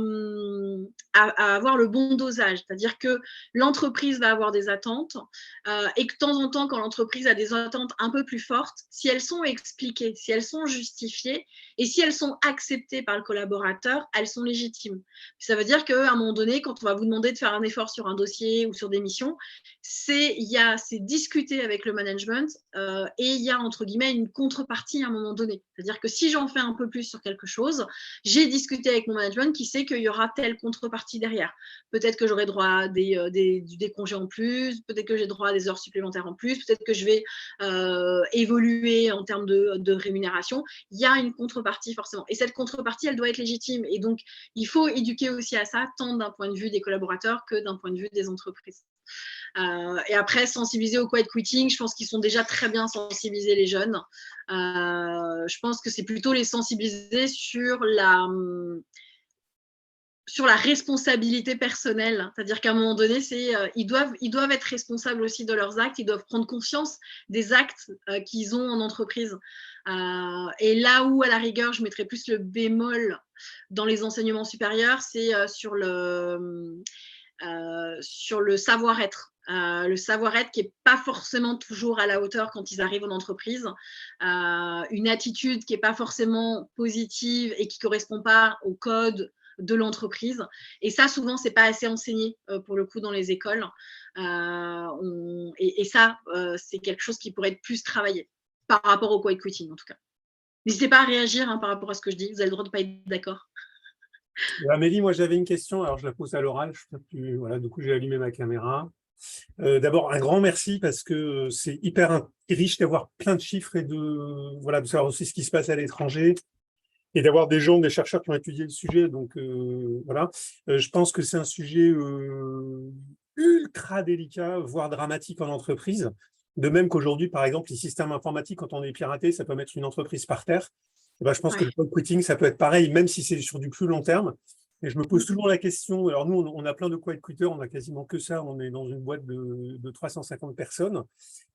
avoir le bon dosage, c'est-à-dire que l'entreprise va avoir des attentes et que de temps en temps, quand l'entreprise a des attentes un peu plus fortes, si elles sont expliquées, si elles sont justifiées et si elles sont acceptées par le collaborateur, elles sont légitimes. Ça veut dire qu'à un moment donné, quand on va vous demander de faire un effort sur un dossier ou sur des missions, négociation, c'est discuter avec le management et il y a, entre guillemets, une contrepartie à un moment donné. C'est-à-dire que si j'en fais un peu plus sur quelque chose, j'ai discuté avec mon management qui sait qu'il y aura telle contrepartie derrière. Peut-être que j'aurai droit à des congés en plus, peut-être que j'ai droit à des heures supplémentaires en plus, peut-être que je vais évoluer en termes de rémunération. Il y a une contrepartie forcément. Et cette contrepartie, elle doit être légitime. Et donc, il faut éduquer aussi à ça, tant d'un point de vue des collaborateurs que d'un point de vue des entreprises. Et après, sensibiliser au quiet quitting, je pense qu'ils sont déjà très bien sensibilisés, les jeunes. Je pense que c'est plutôt les sensibiliser sur la responsabilité personnelle. C'est-à-dire qu'à un moment donné, ils doivent être responsables aussi de leurs actes, ils doivent prendre conscience des actes qu'ils ont en entreprise. Et là où, à la rigueur, je mettrais plus le bémol dans les enseignements supérieurs, c'est sur le savoir-être. Le savoir-être qui n'est pas forcément toujours à la hauteur quand ils arrivent en entreprise, une attitude qui n'est pas forcément positive et qui ne correspond pas au code de l'entreprise. Et ça, souvent, ce n'est pas assez enseigné pour le coup dans les écoles. Et ça, c'est quelque chose qui pourrait être plus travaillé par rapport au quiet quitting, en tout cas. N'hésitez pas à réagir par rapport à ce que je dis. Vous avez le droit de ne pas être d'accord. Amélie, moi j'avais une question, alors je la pose à l'oral, voilà, du coup j'ai allumé ma caméra. D'abord, un grand merci parce que c'est hyper riche d'avoir plein de chiffres et de savoir aussi ce qui se passe à l'étranger et d'avoir des chercheurs qui ont étudié le sujet. Donc voilà, je pense que c'est un sujet ultra délicat, voire dramatique en entreprise. De même qu'aujourd'hui, par exemple, les systèmes informatiques, quand on est piraté, ça peut mettre une entreprise par terre. Et ben, je pense que le quiet quitting, ça peut être pareil, même si c'est sur du plus long terme. Et je me pose toujours la question, alors nous, on a plein de quiet quitters, on a quasiment que ça, on est dans une boîte de 350 personnes.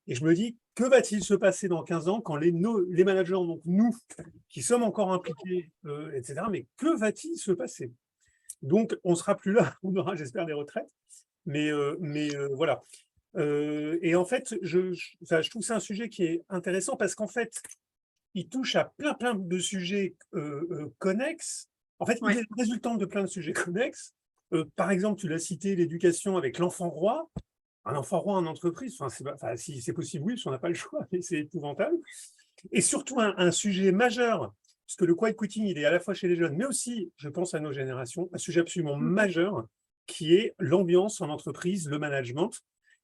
Et je me dis, que va-t-il se passer dans 15 ans quand les managers, donc nous, qui sommes encore impliqués, etc., mais que va-t-il se passer? Donc, on ne sera plus là, on aura, j'espère, des retraites. Mais voilà. Et en fait, je trouve que c'est un sujet qui est intéressant parce qu'en fait, il touche à plein de sujets connexes. En fait, il est le résultant de plein de sujets connexes. Par exemple, tu l'as cité, l'éducation avec l'enfant roi. Un enfant roi en entreprise, si c'est possible, oui, parce qu'on n'a pas le choix, mais c'est épouvantable. Et surtout, un sujet majeur, parce que le quiet quitting, il est à la fois chez les jeunes, mais aussi, je pense à nos générations, un sujet absolument majeur, qui est l'ambiance en entreprise, le management.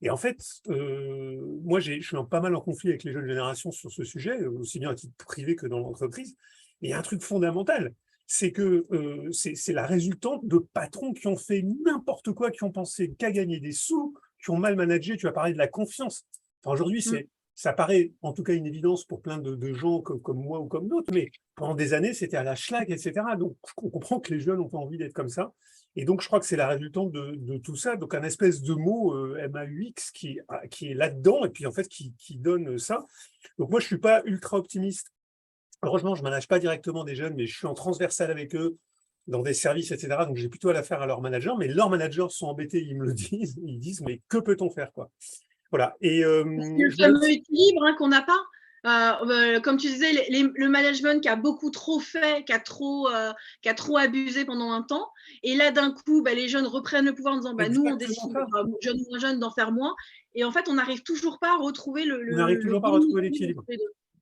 Et en fait, moi, je suis pas mal en conflit avec les jeunes générations sur ce sujet, aussi bien à titre privé que dans l'entreprise. Et il y a un truc fondamental, c'est que c'est la résultante de patrons qui ont fait n'importe quoi, qui ont pensé qu'à gagner des sous, qui ont mal managé. Tu as parlé de la confiance. Enfin, aujourd'hui, ça paraît en tout cas une évidence pour plein de gens comme moi ou comme d'autres, mais pendant des années, c'était à la schlag, etc. Donc, on comprend que les jeunes n'ont pas envie d'être comme ça. Et donc, je crois que c'est la résultante de tout ça. Donc, un espèce de mot MAUX qui est là-dedans et puis en fait qui donne ça. Donc, moi, je ne suis pas ultra optimiste. Heureusement, je ne manage pas directement des jeunes, mais je suis en transversal avec eux dans des services, etc. Donc, j'ai plutôt à l'affaire à leurs managers. Mais leurs managers sont embêtés, ils me le disent. Ils disent, mais que peut-on faire, quoi? Voilà. Et le fameux équilibre qu'on n'a pas. Comme tu disais, le management qui a beaucoup trop fait, qui a trop abusé pendant un temps, et là d'un coup, les jeunes reprennent le pouvoir en disant nous on décide, jeunes moins jeunes, d'en faire moins, et en fait on n'arrive toujours pas à retrouver l'équilibre.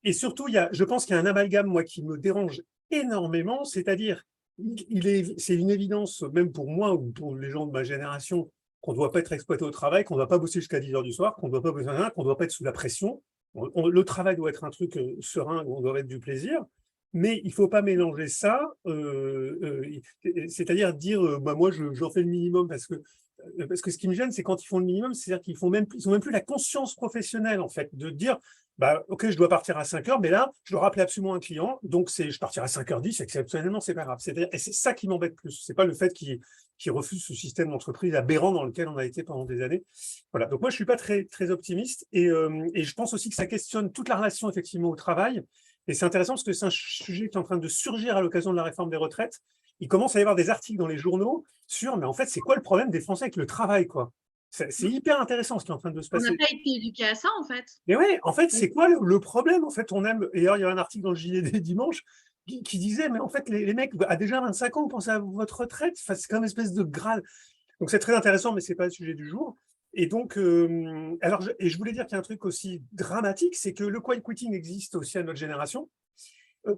Et surtout, je pense qu'il y a un amalgame, moi, qui me dérange énormément, c'est-à-dire, c'est une évidence, même pour moi ou pour les gens de ma génération, qu'on ne doit pas être exploité au travail, qu'on ne doit pas bosser jusqu'à 10 heures du soir, qu'on ne doit pas bosser, qu'on ne doit pas être sous la pression. Le travail doit être un truc serein, où on doit être du plaisir, mais il ne faut pas mélanger ça, c'est-à-dire dire, moi, j'en fais le minimum parce que ce qui me gêne, c'est quand ils font le minimum, c'est-à-dire qu'ils n'ont même plus la conscience professionnelle, en fait, de dire, ok, je dois partir à 5 heures, mais là, je dois rappeler absolument un client, donc je partirai à 5h10, exceptionnellement, c'est pas grave. Et c'est ça qui m'embête plus. C'est pas le fait qu'ils refusent ce système d'entreprise aberrant dans lequel on a été pendant des années. Voilà. Donc moi, je suis pas très, très optimiste, et je pense aussi que ça questionne toute la relation, effectivement, au travail. Et c'est intéressant parce que c'est un sujet qui est en train de surgir à l'occasion de la réforme des retraites. Il commence à y avoir des articles dans les journaux sur, mais en fait, c'est quoi le problème des Français avec le travail, quoi? C'est hyper intéressant ce qui est en train de se passer. On n'a pas été éduqués à ça, en fait. Mais ouais, en fait, c'est quoi le problème? En fait, on aime. Et alors, il y a un article dans le JDD dimanche qui disait, mais en fait, les mecs, à déjà 25 ans, vous pensez à votre retraite. Enfin, c'est comme une espèce de Graal. Donc, c'est très intéressant, mais ce n'est pas le sujet du jour. Et donc, je voulais dire qu'il y a un truc aussi dramatique, c'est que le quiet quitting existe aussi à notre génération,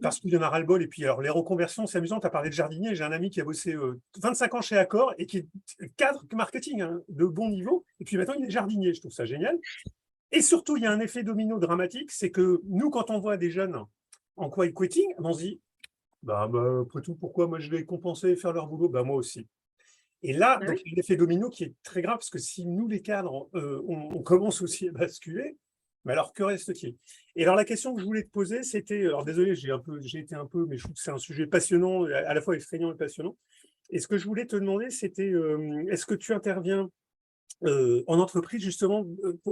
parce qu'il y en a ras-le-bol. Et puis, alors, les reconversions, c'est amusant, tu as parlé de jardinier. J'ai un ami qui a bossé 25 ans chez Accor et qui est cadre marketing hein, de bon niveau. Et puis maintenant, il est jardinier. Je trouve ça génial. Et surtout, il y a un effet domino dramatique, c'est que nous, quand on voit des jeunes en quiet quitting, on se dit, après tout, pourquoi moi je vais compenser et faire leur boulot? Moi aussi. Et là, Ah donc, oui. il y a l'effet domino qui est très grave, parce que si nous, les cadres, on commence aussi à basculer, mais alors que reste-t-il? Et alors, la question que je voulais te poser, c'était, alors désolé, j'ai été un peu, mais je trouve que c'est un sujet passionnant, à la fois effrayant et passionnant. Et ce que je voulais te demander, c'était, est-ce que tu interviens en entreprise, justement,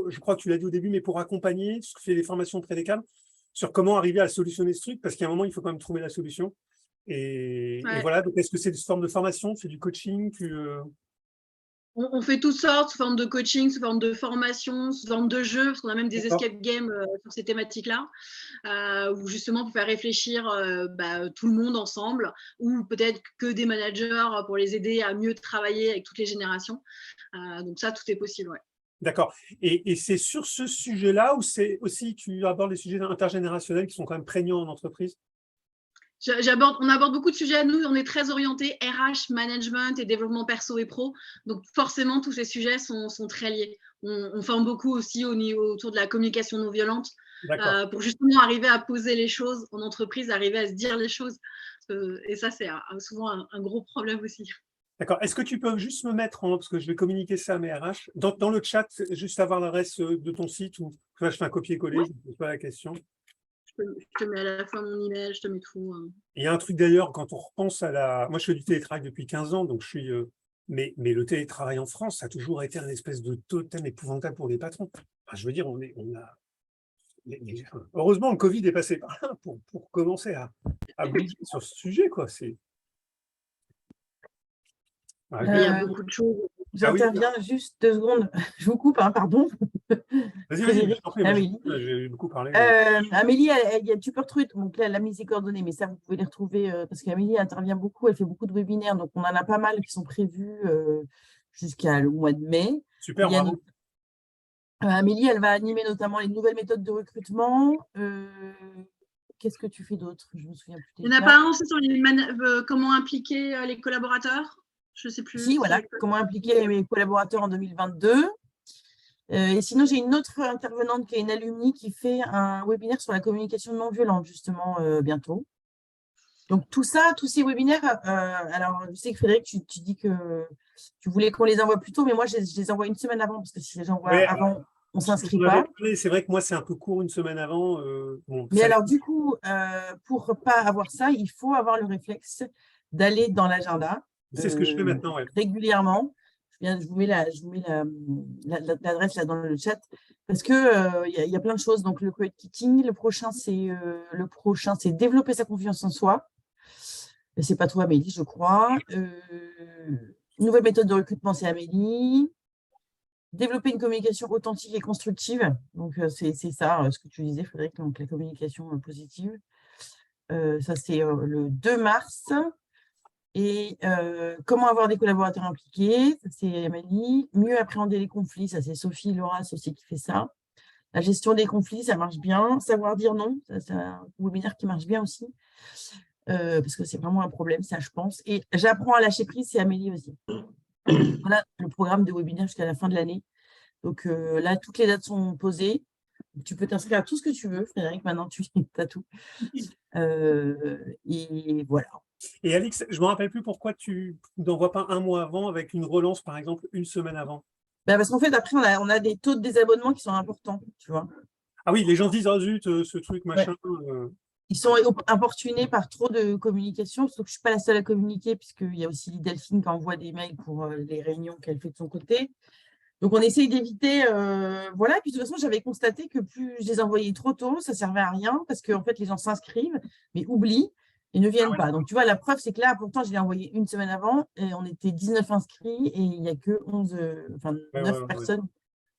je crois que tu l'as dit au début, mais pour accompagner, tu fais des formations auprès des cadres, sur comment arriver à solutionner ce truc, parce qu'à un moment, il faut quand même trouver la solution. Et Ouais. voilà, donc est-ce que c'est une forme de formation, c'est du coaching On fait toutes sortes, sous forme de coaching, sous forme de formation, sous forme de jeu, parce qu'on a même des D'accord. escape games sur ces thématiques-là, où justement pour faire réfléchir tout le monde ensemble, ou peut-être que des managers pour les aider à mieux travailler avec toutes les générations. Donc ça, tout est possible, ouais. D'accord. Et c'est sur ce sujet-là où c'est aussi tu abordes les sujets intergénérationnels qui sont quand même prégnants en entreprise? On aborde beaucoup de sujets. Nous, on est très orientés RH, management et développement perso et pro. Donc, forcément, tous ces sujets sont très liés. On forme beaucoup aussi autour de la communication non violente pour justement arriver à poser les choses en entreprise, arriver à se dire les choses. Et ça, c'est souvent un gros problème aussi. D'accord. Est-ce que tu peux juste me mettre parce que je vais communiquer ça à mes RH, dans le chat, juste avoir l'adresse de ton site ou je fais un copier-coller, Ouais. je ne pose pas la question. Je te mets à la fois mon email, je te mets tout. Il y a un truc d'ailleurs, quand on repense à moi je fais du télétravail depuis 15 ans, donc je suis. Mais le télétravail en France, ça a toujours été un espèce de totem épouvantable pour les patrons. Enfin, je veux dire, heureusement, le Covid est passé par là pour commencer à bouger sur ce sujet, quoi. Il y a beaucoup de choses. J'interviens juste 2 secondes. Je vous coupe, hein, pardon. Vas-y, je t'en prie, Amélie. J'ai beaucoup parlé. Amélie, tu peux retrouver, donc là, elle a mis ses coordonnées, mais ça, vous pouvez les retrouver parce qu'Amélie intervient beaucoup, elle fait beaucoup de webinaires, donc on en a pas mal qui sont prévus jusqu'à le mois de mai. Super, bravo. Amélie, elle va animer notamment les nouvelles méthodes de recrutement. Qu'est-ce que tu fais d'autre? Je me souviens plus. Il n'y en a pas un, c'est sur comment impliquer les collaborateurs? Je ne sais plus. Si, voilà, comment impliquer mes collaborateurs en 2022. Et sinon, j'ai une autre intervenante qui est une alumni qui fait un webinaire sur la communication non violente, justement, bientôt. Donc, tout ça, tous ces webinaires, alors, je sais que Frédéric, tu dis que tu voulais qu'on les envoie plus tôt, mais moi, je les envoie une semaine avant, parce que si je les envoie avant, on ne s'inscrit pas. C'est vrai que moi, c'est un peu court une semaine avant. Mais alors, du coup, pour ne pas avoir ça, il faut avoir le réflexe d'aller dans l'agenda. C'est ce que je fais maintenant, ouais. Régulièrement. Je vous mets l'adresse là dans le chat parce que y a plein de choses. Donc le quiet quitting, le prochain c'est développer sa confiance en soi. C'est pas toi Amélie, je crois. Nouvelle méthode de recrutement, c'est Amélie. Développer une communication authentique et constructive. Donc c'est ça, ce que tu disais Frédéric, donc la communication positive. Ça c'est le 2 mars. Et comment avoir des collaborateurs impliqués, ça c'est Amélie. Mieux appréhender les conflits, ça c'est Sophie Laura aussi qui fait ça. La gestion des conflits, ça marche bien. Savoir dire non, c'est un webinaire qui marche bien aussi. Parce que c'est vraiment un problème, ça je pense. Et j'apprends à lâcher prise, c'est Amélie aussi. Voilà le programme de webinaire jusqu'à la fin de l'année. Donc là, toutes les dates sont posées. Tu peux t'inscrire à tout ce que tu veux, Frédéric, maintenant tu as tout. Et voilà. Et Alix, je ne me rappelle plus pourquoi tu n'envoies pas un mois avant avec une relance, par exemple, une semaine avant. Parce qu'en fait, après, on a des taux de désabonnement qui sont importants, tu vois. Ah oui, les gens disent, oh zut, ce truc, machin. Ouais. Ils sont importunés par trop de communication, sauf que je ne suis pas la seule à communiquer, puisqu'il y a aussi Delphine qui envoie des mails pour les réunions qu'elle fait de son côté. Donc, on essaye d'éviter, voilà. Et puis, de toute façon, j'avais constaté que plus je les envoyais trop tôt, ça ne servait à rien, parce qu'en fait, les gens s'inscrivent, mais oublient et ne viennent pas. Donc, tu vois, la preuve, c'est que là, pourtant, je l'ai envoyé une semaine avant, et on était 19 inscrits, et il n'y a que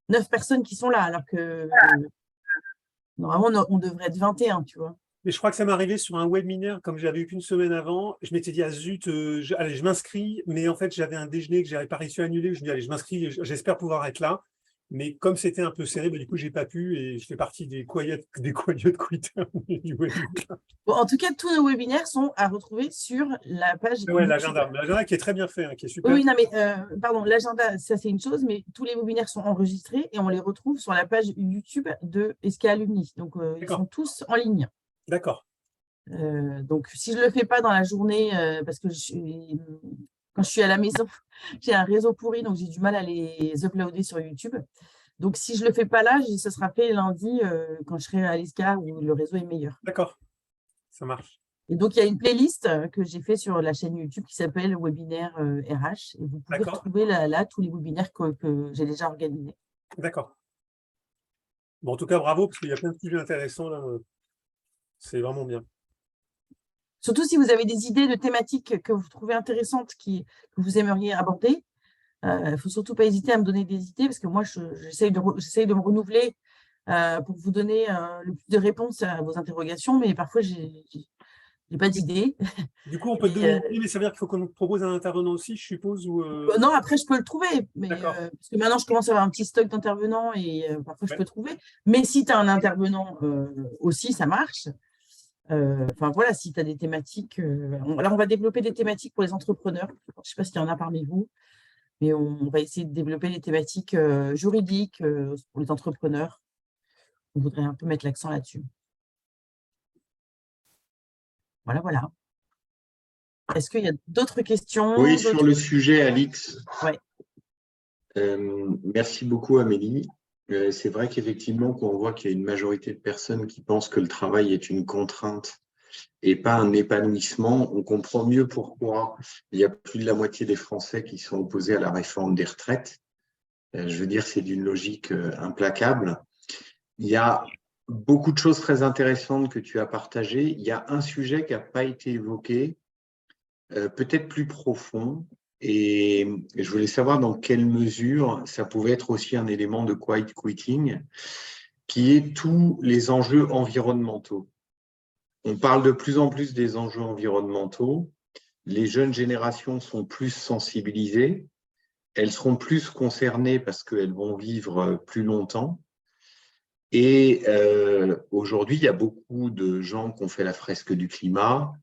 9 personnes qui sont là, alors que normalement, on devrait être 21, tu vois. Mais je crois que ça m'est arrivé sur un webinaire, comme j'avais eu qu'une semaine avant. Je m'étais dit, ah zut, allez, je m'inscris. Mais en fait, j'avais un déjeuner que je n'avais pas réussi à annuler. Je me dis, allez, je m'inscris, j'espère pouvoir être là. Mais comme c'était un peu serré, du coup, j'ai pas pu et je fais partie des quiet quitters du webinaire. Bon, en tout cas, tous nos webinaires sont à retrouver sur la page Ouais, YouTube. l'agenda qui est très bien fait, qui est super. Oui, non, mais pardon, l'agenda, ça c'est une chose, mais tous les webinaires sont enregistrés et on les retrouve sur la page YouTube de SK Alumni. Donc, ils sont tous en ligne. D'accord. Donc, si je ne le fais pas dans la journée, parce que quand je suis à la maison, j'ai un réseau pourri, donc j'ai du mal à les uploader sur YouTube. Donc, si je ne le fais pas là, ce sera fait lundi quand je serai à l'ISCA où le réseau est meilleur. D'accord, ça marche. Et donc, il y a une playlist que j'ai fait sur la chaîne YouTube qui s'appelle Webinaire RH. Et vous pouvez retrouver là tous les webinaires que j'ai déjà organisés. D'accord. Bon, en tout cas, bravo, parce qu'il y a plein de sujets intéressants là. C'est vraiment bien. Surtout si vous avez des idées de thématiques que vous trouvez intéressantes, que vous aimeriez aborder. Il ne faut surtout pas hésiter à me donner des idées, parce que moi, j'essaye de me renouveler pour vous donner le plus de réponses à vos interrogations, mais parfois, je n'ai pas d'idées. Du coup, on peut te donner une idée, mais ça veut dire qu'il faut qu'on propose un intervenant aussi, je suppose ou Non, après, je peux le trouver. Mais, parce que maintenant, je commence à avoir un petit stock d'intervenants et parfois, je peux trouver. Mais si tu as un intervenant aussi, ça marche. Enfin, voilà, si tu as des thématiques. Alors, on va développer des thématiques pour les entrepreneurs. Je ne sais pas s'il y en a parmi vous, mais on va essayer de développer des thématiques juridiques pour les entrepreneurs. On voudrait un peu mettre l'accent là-dessus. Voilà, voilà. Est-ce qu'il y a d'autres questions? Oui, sur le sujet, Alix. Ouais. Merci beaucoup, Amélie. C'est vrai qu'effectivement, quand on voit qu'il y a une majorité de personnes qui pensent que le travail est une contrainte et pas un épanouissement, on comprend mieux pourquoi il y a plus de la moitié des Français qui sont opposés à la réforme des retraites. Je veux dire, c'est d'une logique implacable. Il y a beaucoup de choses très intéressantes que tu as partagées. Il y a un sujet qui n'a pas été évoqué, peut-être plus profond, et je voulais savoir dans quelle mesure ça pouvait être aussi un élément de quiet quitting, qui est tous les enjeux environnementaux. On parle de plus en plus des enjeux environnementaux. Les jeunes générations sont plus sensibilisées. Elles seront plus concernées parce qu'elles vont vivre plus longtemps. Et aujourd'hui, il y a beaucoup de gens qui ont fait la fresque du climat,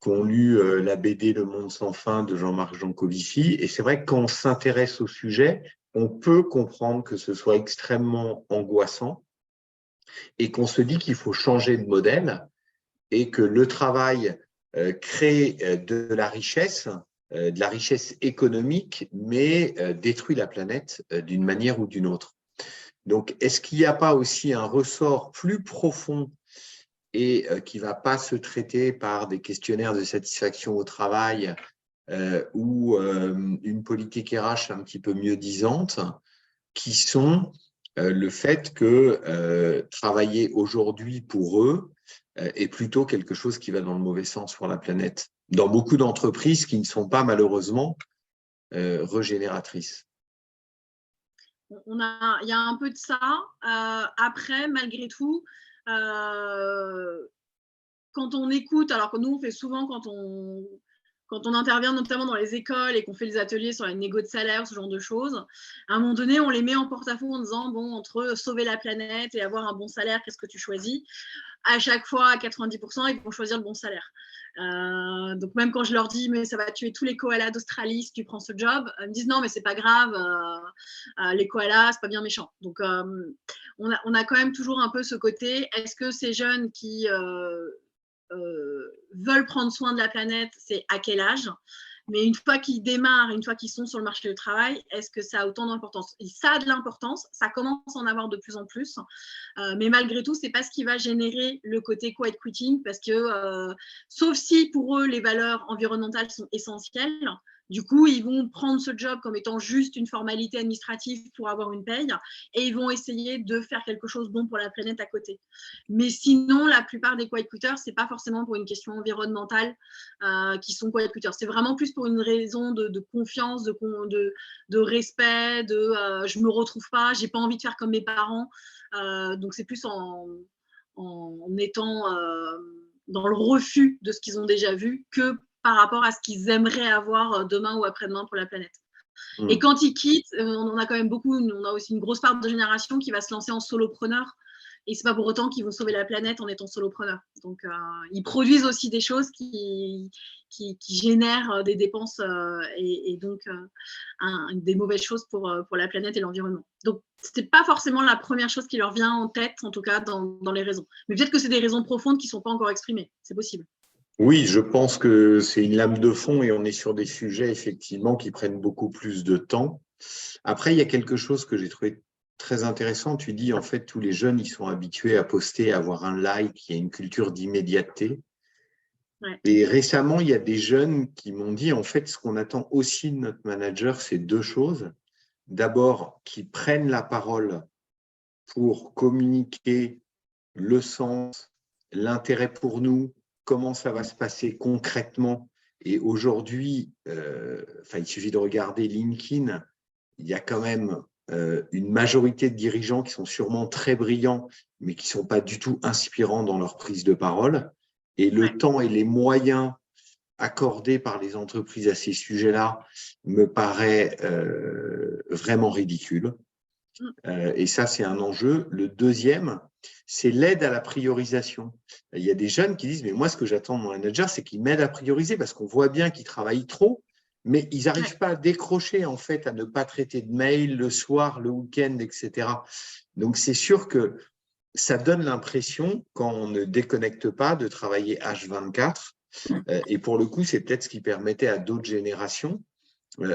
qui ont lu la BD Le Monde sans fin de Jean-Marc Jancovici. Et c'est vrai que quand on s'intéresse au sujet, on peut comprendre que ce soit extrêmement angoissant et qu'on se dit qu'il faut changer de modèle et que le travail crée de la richesse économique, mais détruit la planète d'une manière ou d'une autre. Donc, est-ce qu'il n'y a pas aussi un ressort plus profond et qui ne va pas se traiter par des questionnaires de satisfaction au travail ou une politique RH un petit peu mieux disante, qui sont le fait que travailler aujourd'hui pour eux est plutôt quelque chose qui va dans le mauvais sens pour la planète, dans beaucoup d'entreprises qui ne sont pas malheureusement régénératrices. Il y a un peu de ça. Après, malgré tout, quand on écoute, alors que nous, on fait souvent quand on intervient notamment dans les écoles et qu'on fait les ateliers sur les négo de salaire, ce genre de choses, à un moment donné, on les met en porte-à-faux en disant, bon, entre sauver la planète et avoir un bon salaire, qu'est-ce que tu choisis? À chaque fois, à 90%, ils vont choisir le bon salaire. Donc même quand je leur dis mais ça va tuer tous les koalas d'Australie si tu prends ce job, ils me disent non mais c'est pas grave, les koalas c'est pas bien méchant. Donc on a quand même toujours un peu ce côté, est-ce que ces jeunes qui veulent prendre soin de la planète, c'est à quel âge? Mais une fois qu'ils démarrent, une fois qu'ils sont sur le marché du travail, est-ce que ça a autant d'importance? Et ça a de l'importance, ça commence à en avoir de plus en plus, mais malgré tout, c'est pas ce qui va générer le côté quiet quitting, parce que sauf si pour eux les valeurs environnementales sont essentielles, du coup ils vont prendre ce job comme étant juste une formalité administrative pour avoir une paye, et ils vont essayer de faire quelque chose de bon pour la planète à côté. Mais sinon, la plupart des quiet quitters, c'est pas forcément pour une question environnementale qui sont quiet quitters, c'est vraiment plus pour une raison de confiance, de respect, je me retrouve pas, j'ai pas envie de faire comme mes parents, donc c'est plus en étant dans le refus de ce qu'ils ont déjà vu que par rapport à ce qu'ils aimeraient avoir demain ou après-demain pour la planète. Et quand ils quittent, on a quand même on a aussi une grosse part de génération qui va se lancer en solopreneur. Et c'est pas pour autant qu'ils vont sauver la planète en étant solopreneur. Donc, ils produisent aussi des choses qui génèrent des dépenses et donc des mauvaises choses pour la planète et l'environnement. Donc, c'était pas forcément la première chose qui leur vient en tête, en tout cas dans les raisons. Mais peut-être que c'est des raisons profondes qui sont pas encore exprimées. C'est possible. Oui, je pense que c'est une lame de fond et on est sur des sujets effectivement qui prennent beaucoup plus de temps. Après, il y a quelque chose que j'ai trouvé très intéressant. Tu dis, en fait, tous les jeunes, ils sont habitués à poster, à avoir un like, il y a une culture d'immédiateté. Ouais. Et récemment, il y a des jeunes qui m'ont dit, en fait, ce qu'on attend aussi de notre manager, c'est deux choses. D'abord, qu'ils prennent la parole pour communiquer le sens, l'intérêt pour nous, comment ça va se passer concrètement. Et aujourd'hui, il suffit de regarder LinkedIn, il y a quand même une majorité de dirigeants qui sont sûrement très brillants, mais qui ne sont pas du tout inspirants dans leur prise de parole. Et le temps et les moyens accordés par les entreprises à ces sujets-là me paraît vraiment ridicule. Et ça, c'est un enjeu. Le deuxième, c'est l'aide à la priorisation. Il y a des jeunes qui disent, mais moi, ce que j'attends de mon manager, c'est qu'il m'aide à prioriser parce qu'on voit bien qu'ils travaillent trop, mais ils n'arrivent pas à décrocher, en fait, à ne pas traiter de mail le soir, le week-end, etc. Donc, c'est sûr que ça donne l'impression, quand on ne déconnecte pas, de travailler H24. Et pour le coup, c'est peut-être ce qui permettait à d'autres générations,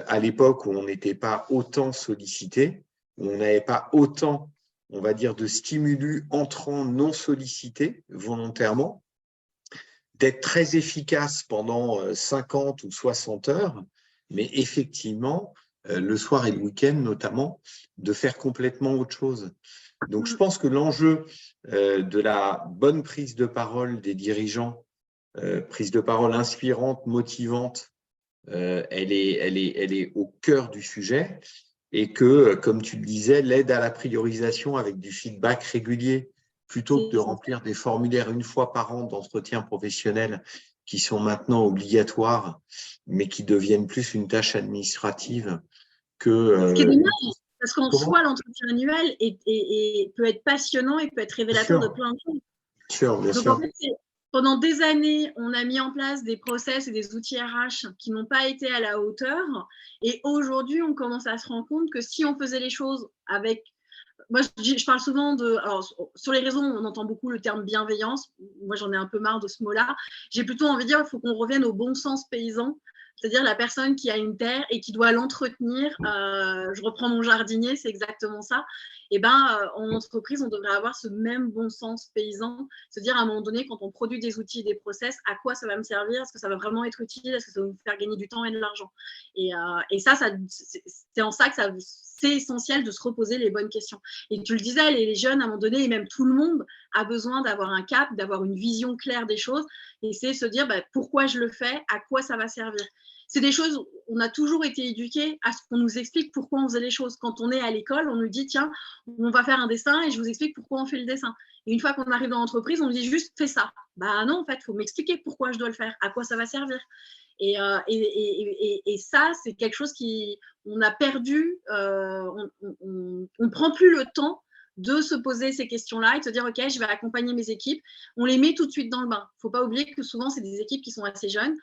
à l'époque où on n'était pas autant sollicité, où on n'avait pas autant, on va dire, de stimulus entrants non sollicités volontairement, d'être très efficace pendant 50 ou 60 heures, mais effectivement, le soir et le week-end notamment, de faire complètement autre chose. Donc, je pense que l'enjeu de la bonne prise de parole des dirigeants, prise de parole inspirante, motivante, elle est au cœur du sujet et que, comme tu le disais, l'aide à la priorisation avec du feedback régulier, plutôt que de remplir des formulaires une fois par an d'entretien professionnel qui sont maintenant obligatoires, mais qui deviennent plus une tâche administrative que… Ce qui est dommage, parce qu'en soi, l'entretien annuel peut être passionnant et peut être révélateur de plein de choses. Bien sûr. En fait, pendant des années, on a mis en place des process et des outils RH qui n'ont pas été à la hauteur. Et aujourd'hui, on commence à se rendre compte que si on faisait les choses avec… Moi, je parle souvent de… Alors, sur les réseaux, on entend beaucoup le terme bienveillance. Moi, j'en ai un peu marre de ce mot-là. J'ai plutôt envie de dire qu'il faut qu'on revienne au bon sens paysan. C'est-à-dire la personne qui a une terre et qui doit l'entretenir. Je reprends mon jardinier, c'est exactement ça. Et en entreprise, on devrait avoir ce même bon sens paysan, se dire à un moment donné, quand on produit des outils et des process, à quoi ça va me servir? Est-ce que ça va vraiment être utile? Est-ce que ça va me faire gagner du temps et de l'argent? Et ça c'est en ça que c'est essentiel de se reposer les bonnes questions. Et tu le disais, les jeunes, à un moment donné, et même tout le monde, a besoin d'avoir un cap, d'avoir une vision claire des choses, et c'est se dire pourquoi je le fais, à quoi ça va servir. C'est des choses, on a toujours été éduqués à ce qu'on nous explique pourquoi on faisait les choses. Quand on est à l'école, on nous dit, tiens, on va faire un dessin et je vous explique pourquoi on fait le dessin. Et une fois qu'on arrive dans l'entreprise, on nous dit juste, fais ça. Non, en fait, il faut m'expliquer pourquoi je dois le faire, à quoi ça va servir. Et ça, c'est quelque chose on a perdu, on ne prend plus le temps de se poser ces questions-là et de se dire, OK, je vais accompagner mes équipes. On les met tout de suite dans le bain. Il ne faut pas oublier que souvent, c'est des équipes qui sont assez jeunes,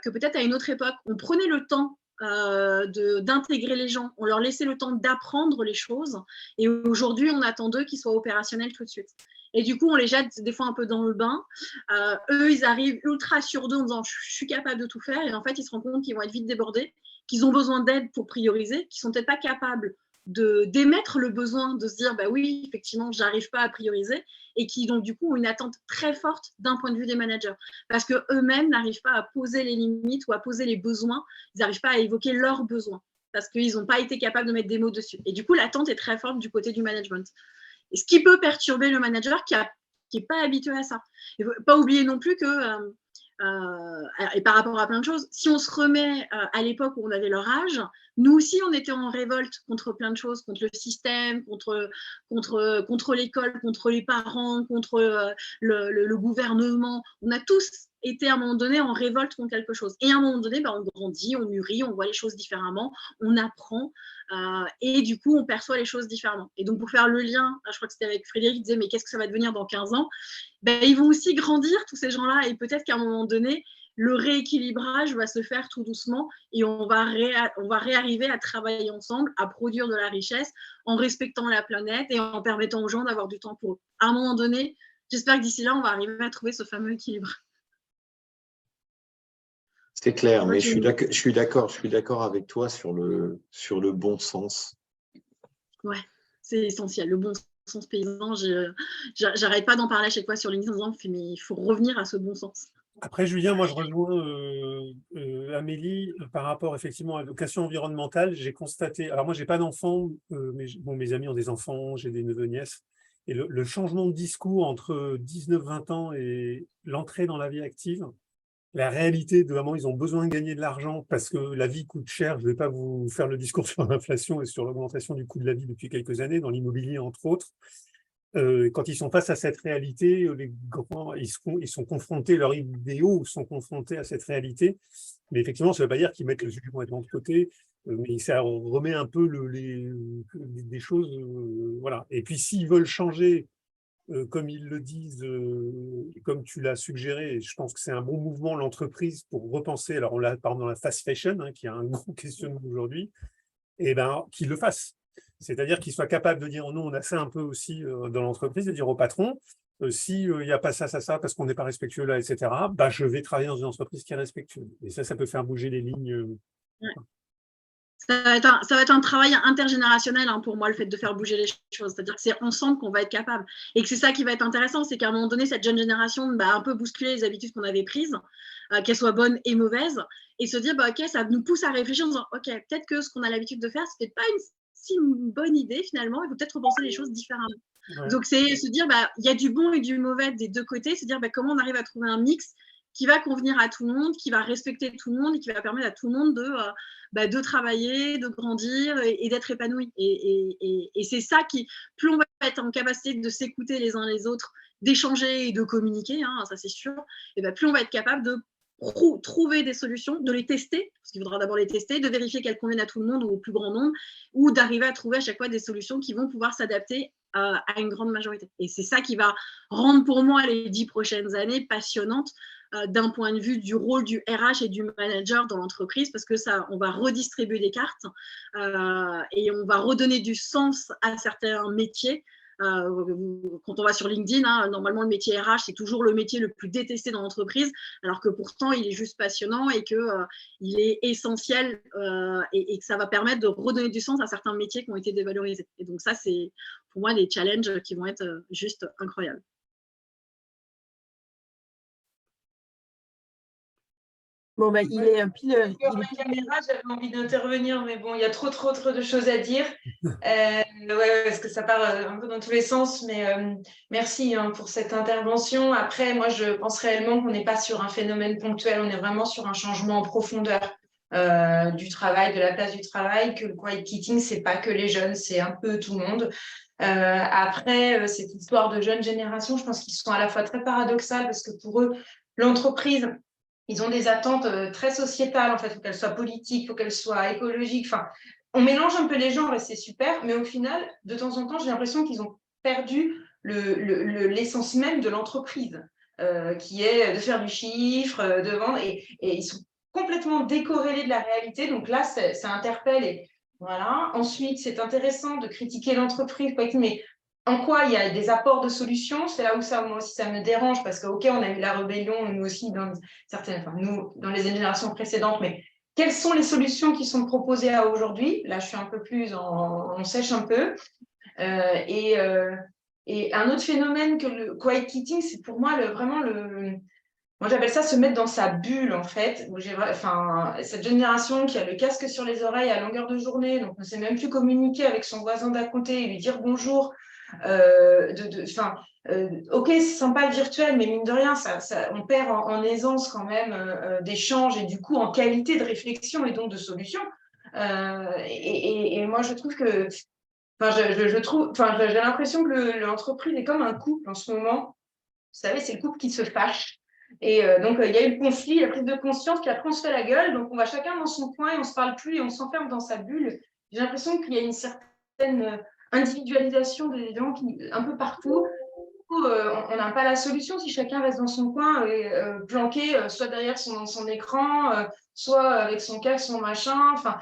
que peut-être à une autre époque, on prenait le temps d'intégrer les gens, on leur laissait le temps d'apprendre les choses, et aujourd'hui, on attend d'eux qu'ils soient opérationnels tout de suite. Et du coup, on les jette des fois un peu dans le bain. Eux, ils arrivent ultra sur d'eux en disant « je suis capable de tout faire », et en fait, ils se rendent compte qu'ils vont être vite débordés, qu'ils ont besoin d'aide pour prioriser, qu'ils ne sont peut-être pas capables d'émettre le besoin de se dire oui, effectivement, je n'arrive pas à prioriser, et qui donc du coup ont une attente très forte d'un point de vue des managers, parce qu'eux-mêmes n'arrivent pas à poser les limites ou à poser les besoins, ils n'arrivent pas à évoquer leurs besoins, parce qu'ils n'ont pas été capables de mettre des mots dessus. Et du coup, l'attente est très forte du côté du management. Et ce qui peut perturber le manager qui n'est pas habitué à ça. Il ne faut pas oublier non plus que… et par rapport à plein de choses, si on se remet à l'époque où on avait leur âge, nous aussi on était en révolte contre plein de choses, contre le système, contre l'école, contre les parents, contre le gouvernement. On a tous été à un moment donné en révolte contre quelque chose. Et à un moment donné, on grandit, on mûrit, on voit les choses différemment, on apprend, et du coup, on perçoit les choses différemment. Et donc, pour faire le lien, je crois que c'était avec Frédéric, il disait, mais qu'est-ce que ça va devenir dans 15 ans? Ils vont aussi grandir, tous ces gens-là, et peut-être qu'à un moment donné, le rééquilibrage va se faire tout doucement et on va réarriver à travailler ensemble, à produire de la richesse en respectant la planète et en permettant aux gens d'avoir du temps pour eux. À un moment donné, j'espère que d'ici là, on va arriver à trouver ce fameux équilibre. C'est clair, mais je suis d'accord avec toi sur le bon sens. Ouais, c'est essentiel, le bon sens paysan. J'arrête pas d'en parler à chaque fois sur LinkedIn en disant, mais il faut revenir à ce bon sens. Après, Julien, moi, je rejoins Amélie par rapport effectivement à l'éducation environnementale. J'ai constaté, alors moi, j'ai pas d'enfants, mais mes amis ont des enfants, j'ai des neveux, nièces, et le changement de discours entre 19-20 ans et l'entrée dans la vie active, la réalité de vraiment, ils ont besoin de gagner de l'argent parce que la vie coûte cher. Je ne vais pas vous faire le discours sur l'inflation et sur l'augmentation du coût de la vie depuis quelques années, dans l'immobilier entre autres. Quand ils sont face à cette réalité, les grands, ils sont confrontés, leurs idéaux sont confrontés à cette réalité. Mais effectivement, ça ne veut pas dire qu'ils mettent le sujet complètement de côté, mais ça remet un peu des choses. Voilà. Et puis, s'ils veulent changer, comme ils le disent, et comme tu l'as suggéré, et je pense que c'est un bon mouvement, l'entreprise, pour repenser, alors on l'a par exemple dans la fast fashion, qui a un gros questionnement aujourd'hui, et qu'ils le fassent. C'est-à-dire qu'ils soient capables de dire, nous, on a ça un peu aussi dans l'entreprise, de dire au patron, s'il n'y a pas ça, parce qu'on n'est pas respectueux là, etc., je vais travailler dans une entreprise qui est respectueuse. Et ça peut faire bouger les lignes. Ouais. Ça va être un travail intergénérationnel pour moi, le fait de faire bouger les choses. C'est-à-dire que c'est ensemble qu'on va être capable. Et que c'est ça qui va être intéressant, c'est qu'à un moment donné, cette jeune génération va un peu bousculer les habitudes qu'on avait prises, qu'elles soient bonnes et mauvaises, et se dire, OK, ça nous pousse à réfléchir en disant, OK, peut-être que ce qu'on a l'habitude de faire, c'est peut-être pas une bonne idée finalement, il faut peut-être repenser les choses différemment. Ouais. Donc, c'est se dire, il y a du bon et du mauvais des deux côtés, c'est dire comment on arrive à trouver un mix qui va convenir à tout le monde, qui va respecter tout le monde et qui va permettre à tout le monde de travailler, de grandir et d'être épanoui. Et c'est ça qui, plus on va être en capacité de s'écouter les uns les autres, d'échanger et de communiquer, ça c'est sûr, et plus on va être capable de trouver des solutions, de les tester, parce qu'il faudra d'abord les tester, de vérifier qu'elles conviennent à tout le monde ou au plus grand nombre, ou d'arriver à trouver à chaque fois des solutions qui vont pouvoir s'adapter à une grande majorité. Et c'est ça qui va rendre pour moi les 10 prochaines années passionnantes d'un point de vue du rôle du RH et du manager dans l'entreprise, parce que ça, on va redistribuer des cartes et on va redonner du sens à certains métiers. Quand on va sur LinkedIn, normalement le métier RH c'est toujours le métier le plus détesté dans l'entreprise, alors que pourtant il est juste passionnant et qu'il est essentiel et que ça va permettre de redonner du sens à certains métiers qui ont été dévalorisés. Et donc ça c'est pour moi des challenges qui vont être juste incroyables. Bon, il est pile. J'avais envie d'intervenir, mais bon, il y a trop de choses à dire. Parce que ça part un peu dans tous les sens, mais merci pour cette intervention. Après, moi, je pense réellement qu'on n'est pas sur un phénomène ponctuel, on est vraiment sur un changement en profondeur du travail, de la place du travail, que le quiet quitting, c'est pas que les jeunes, c'est un peu tout le monde. Après, cette histoire de jeunes générations, je pense qu'ils sont à la fois très paradoxales, parce que pour eux, l'entreprise, ils ont des attentes très sociétales, en fait. Il faut qu'elles soient politiques, il faut qu'elles soient écologiques. Enfin, on mélange un peu les genres et c'est super, mais au final, de temps en temps, j'ai l'impression qu'ils ont perdu l'essence même de l'entreprise, qui est de faire du chiffre, de vendre, et ils sont complètement décorrélés de la réalité. Donc là, ça interpelle. Et voilà. Ensuite, c'est intéressant de critiquer l'entreprise, mais en quoi il y a des apports de solutions, c'est là où moi aussi ça me dérange, parce que on a eu la rébellion, nous aussi, nous, dans les générations précédentes, mais quelles sont les solutions qui sont proposées à aujourd'hui? Là, je suis un peu plus on sèche un peu. Et un autre phénomène que le quiet quitting, c'est pour moi moi j'appelle ça se mettre dans sa bulle, en fait, où cette génération qui a le casque sur les oreilles à longueur de journée, donc ne sait même plus communiquer avec son voisin d'à côté et lui dire bonjour. Ok, c'est sympa le virtuel, mais mine de rien, on perd en aisance quand même d'échange et du coup en qualité de réflexion et donc de solution. Et moi, je trouve que, j'ai l'impression que l'entreprise est comme un couple en ce moment. Vous savez, c'est le couple qui se fâche. Et donc, il y a eu le conflit, la prise de conscience, puis après, on se fait la gueule. Donc, on va chacun dans son coin et on ne se parle plus et on s'enferme dans sa bulle. J'ai l'impression qu'il y a une certaine individualisation des gens un peu partout. On n'a pas la solution si chacun reste dans son coin et planqué, soit derrière son écran, soit avec son casque, son machin. Enfin,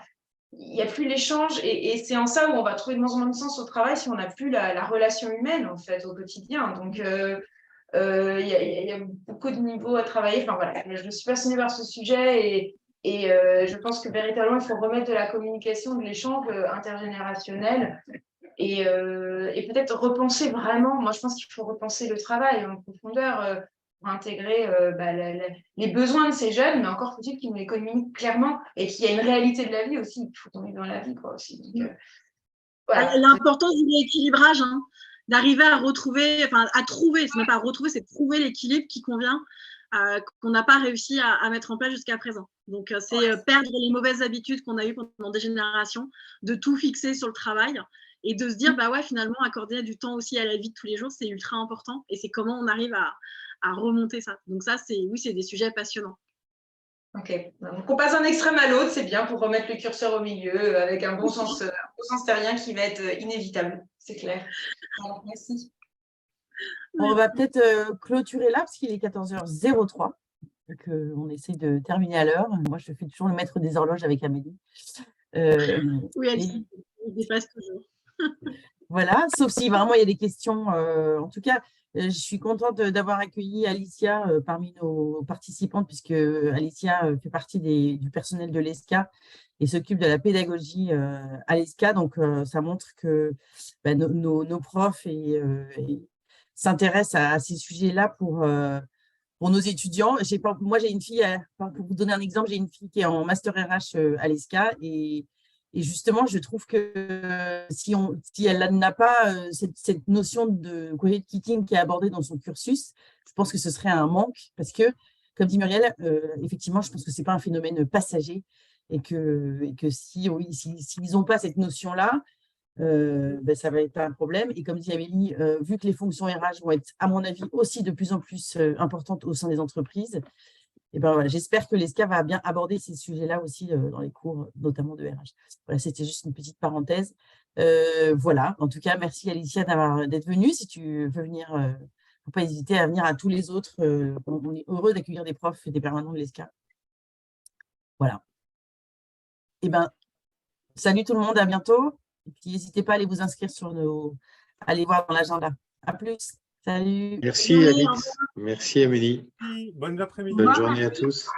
il n'y a plus l'échange et c'est en ça où on va trouver de moins en moins de sens au travail si on n'a plus la relation humaine, en fait, au quotidien. Donc, il y a beaucoup de niveaux à travailler. Enfin, voilà, je suis passionnée par ce sujet et je pense que véritablement, il faut remettre de la communication, de l'échange intergénérationnel et peut-être repenser vraiment. Moi, je pense qu'il faut repenser le travail en profondeur pour intégrer les besoins de ces jeunes, mais encore faut-il qu'ils nous les communiquent clairement et qu'il y a une réalité de la vie aussi. Il faut qu'on est dans la vie, quoi, aussi. Donc, voilà. L'importance du rééquilibrage, hein, d'arriver à retrouver, enfin à trouver, c'est même pas à retrouver, c'est trouver l'équilibre qui convient, qu'on n'a pas réussi à mettre en place jusqu'à présent. Donc c'est perdre les mauvaises habitudes qu'on a eues pendant des générations, de tout fixer sur le travail et de se dire bah ouais, finalement accorder du temps aussi à la vie de tous les jours, c'est ultra important et c'est comment on arrive à remonter ça. Donc ça, c'est des sujets passionnants. Ok, donc on passe d'un extrême à l'autre, c'est bien pour remettre le curseur au milieu avec un bon sens terrien qui va être inévitable, c'est clair. Alors, merci. On va peut-être clôturer là parce qu'il est 14h03. Donc, on essaie de terminer à l'heure. Moi, je fais toujours le maître des horloges avec Amélie. Oui, elle dépasse toujours. Voilà, sauf si vraiment il y a des questions. En tout cas, je suis contente d'avoir accueilli Alicia parmi nos participantes, puisque Alicia fait partie du personnel de l'ESCA et s'occupe de la pédagogie à l'ESCA. Donc, ça montre que nos profs s'intéressent à ces sujets-là pour nos étudiants. Moi, j'ai une fille, pour vous donner un exemple, j'ai une fille qui est en Master RH à l'ESCA et justement, je trouve que si elle n'a pas cette notion de career kitting qui est abordée dans son cursus, je pense que ce serait un manque parce que, comme dit Muriel, effectivement, je pense que ce n'est pas un phénomène passager et que s'ils n'ont pas cette notion-là, ça va être un problème. Et comme dit Amélie, vu que les fonctions RH vont être, à mon avis, aussi de plus en plus importantes au sein des entreprises, et voilà, j'espère que l'ESCA va bien aborder ces sujets-là aussi dans les cours, notamment de RH. Voilà, c'était juste une petite parenthèse. Voilà, en tout cas, merci Alicia d'être venue. Si tu veux venir, il ne faut pas hésiter à venir à tous les autres. On est heureux d'accueillir des profs et des permanents de l'ESCA. Voilà. Salut tout le monde, à bientôt. Et puis, n'hésitez pas à aller vous inscrire allez voir dans l'agenda. À plus. Salut. Merci Alix. Merci Amélie. Bon après-midi. Bonne journée à tous.